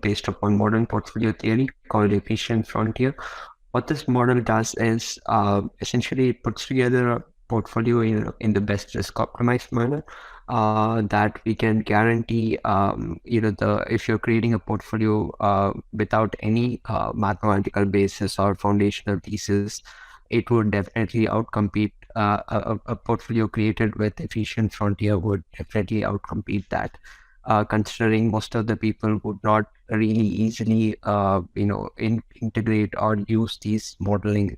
based upon modern portfolio theory called efficient frontier. What this model does is essentially it puts together a portfolio in the best risk optimized manner that we can guarantee if you're creating a portfolio without any mathematical basis or foundational thesis, it would definitely outcompete a portfolio created with efficient frontier would definitely outcompete that. Considering most of the people would not really easily integrate or use these modeling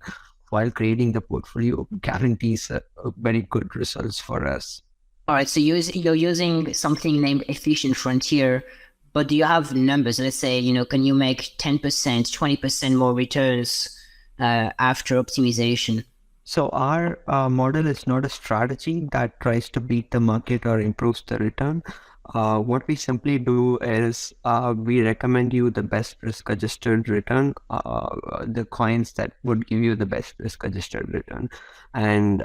while creating the portfolio guarantees very good results for us. All right, so you're using something named efficient frontier, but do you have numbers? Let's say, can you make 10%, 20% more returns after optimization? So our model is not a strategy that tries to beat the market or improves the return. What we simply do is we recommend you the best risk-adjusted return, the coins that would give you the best risk-adjusted return. And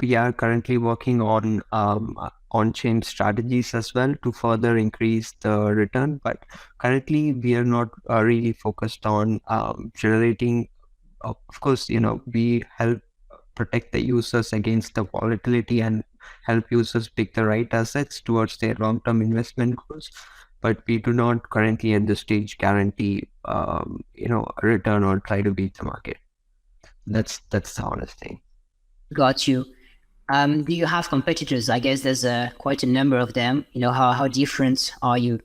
we are currently working on on-chain strategies as well to further increase the return. But currently, we are not really focused on generating. Of course, we help protect the users against the volatility and help users pick the right assets towards their long-term investment goals. But we do not currently at this stage guarantee, a return or try to beat the market. That's the honest thing. Got you. Do you have competitors? I guess there's quite a number of them. How different are you?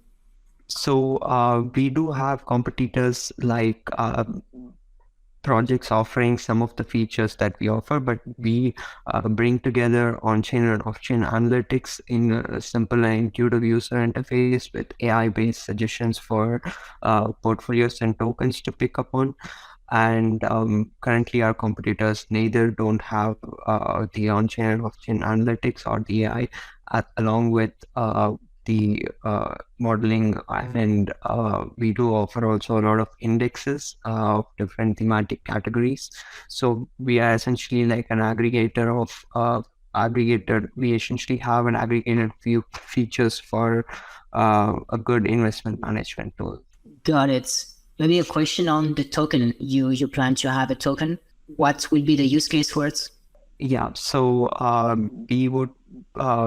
So we do have competitors like projects offering some of the features that we offer, but we bring together on-chain and off-chain analytics in a simple and intuitive user interface with AI-based suggestions for portfolios and tokens to pick up on. And currently our competitors neither don't have the on-chain and off-chain analytics or the AI along with the modeling, and we do offer also a lot of indexes of different thematic categories. So we are essentially like an aggregator of aggregated. We essentially have an aggregated few features for a good investment management tool. Got it. Maybe a question on the token. You plan to have a token. What will be the use case for it? Yeah, so we would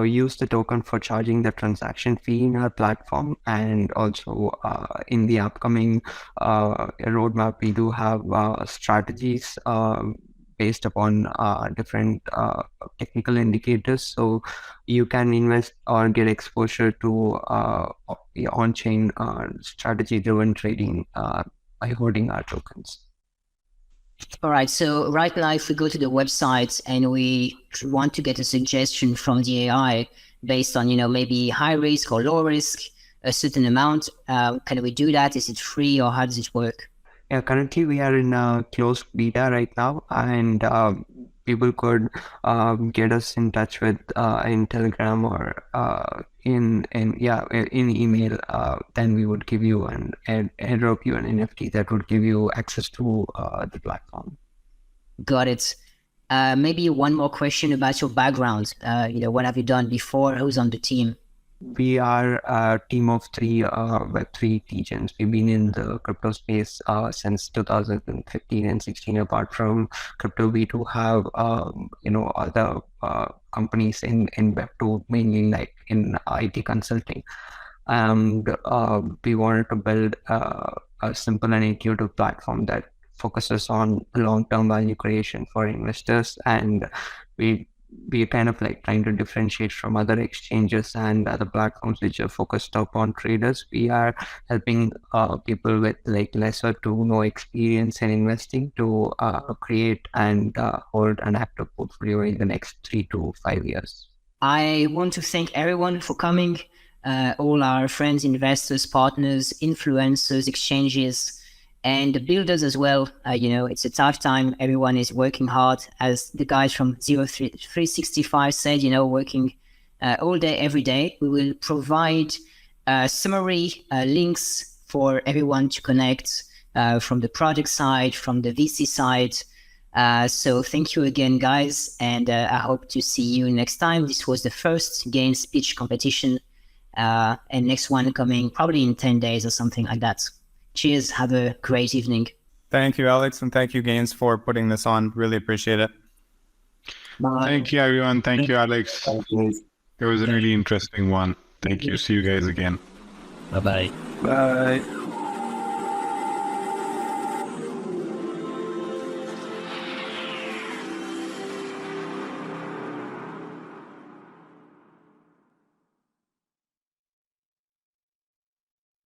use the token for charging the transaction fee in our platform, and also in the upcoming roadmap, we do have strategies based upon different technical indicators. So you can invest or get exposure to on-chain strategy-driven trading by holding our tokens. All right. So right now, if we go to the website and we want to get a suggestion from the AI based on, maybe high risk or low risk, a certain amount, can we do that? Is it free or how does it work? Yeah, currently we are in a closed beta right now, and people could get us in touch with in Telegram or in email. Then we would give you airdrop you an NFT that would give you access to the platform. Got it. Maybe one more question about your background. What have you done before? Who's on the team? We are a team of three Web3 teachers. We've been in the crypto space since 2015 and 16. Apart from crypto, we do have other companies in Web2, mainly like in IT consulting. And we wanted to build a simple and intuitive platform that focuses on long-term value creation for investors, and we're kind of like trying to differentiate from other exchanges and other platforms which are focused upon traders. We are helping people with like lesser to no experience in investing to create and hold an active portfolio in the next 3 to 5 years. I want to thank everyone for coming, all our friends, investors, partners, influencers, exchanges, and the builders as well. It's a tough time. Everyone is working hard, as the guys from 0365 said, working all day, every day. We will provide summary links for everyone to connect from the project side, from the VC side. So thank you again, guys. And I hope to see you next time. This was the first game speech competition, and next one coming probably in 10 days or something like that. Cheers. Have a great evening. Thank you, Alex. And thank you, Gaines, for putting this on. Really appreciate it. Bye. Thank you, everyone. Thank you, Alex. It was a really interesting one. Thank you. See you guys again. Bye-bye. Bye.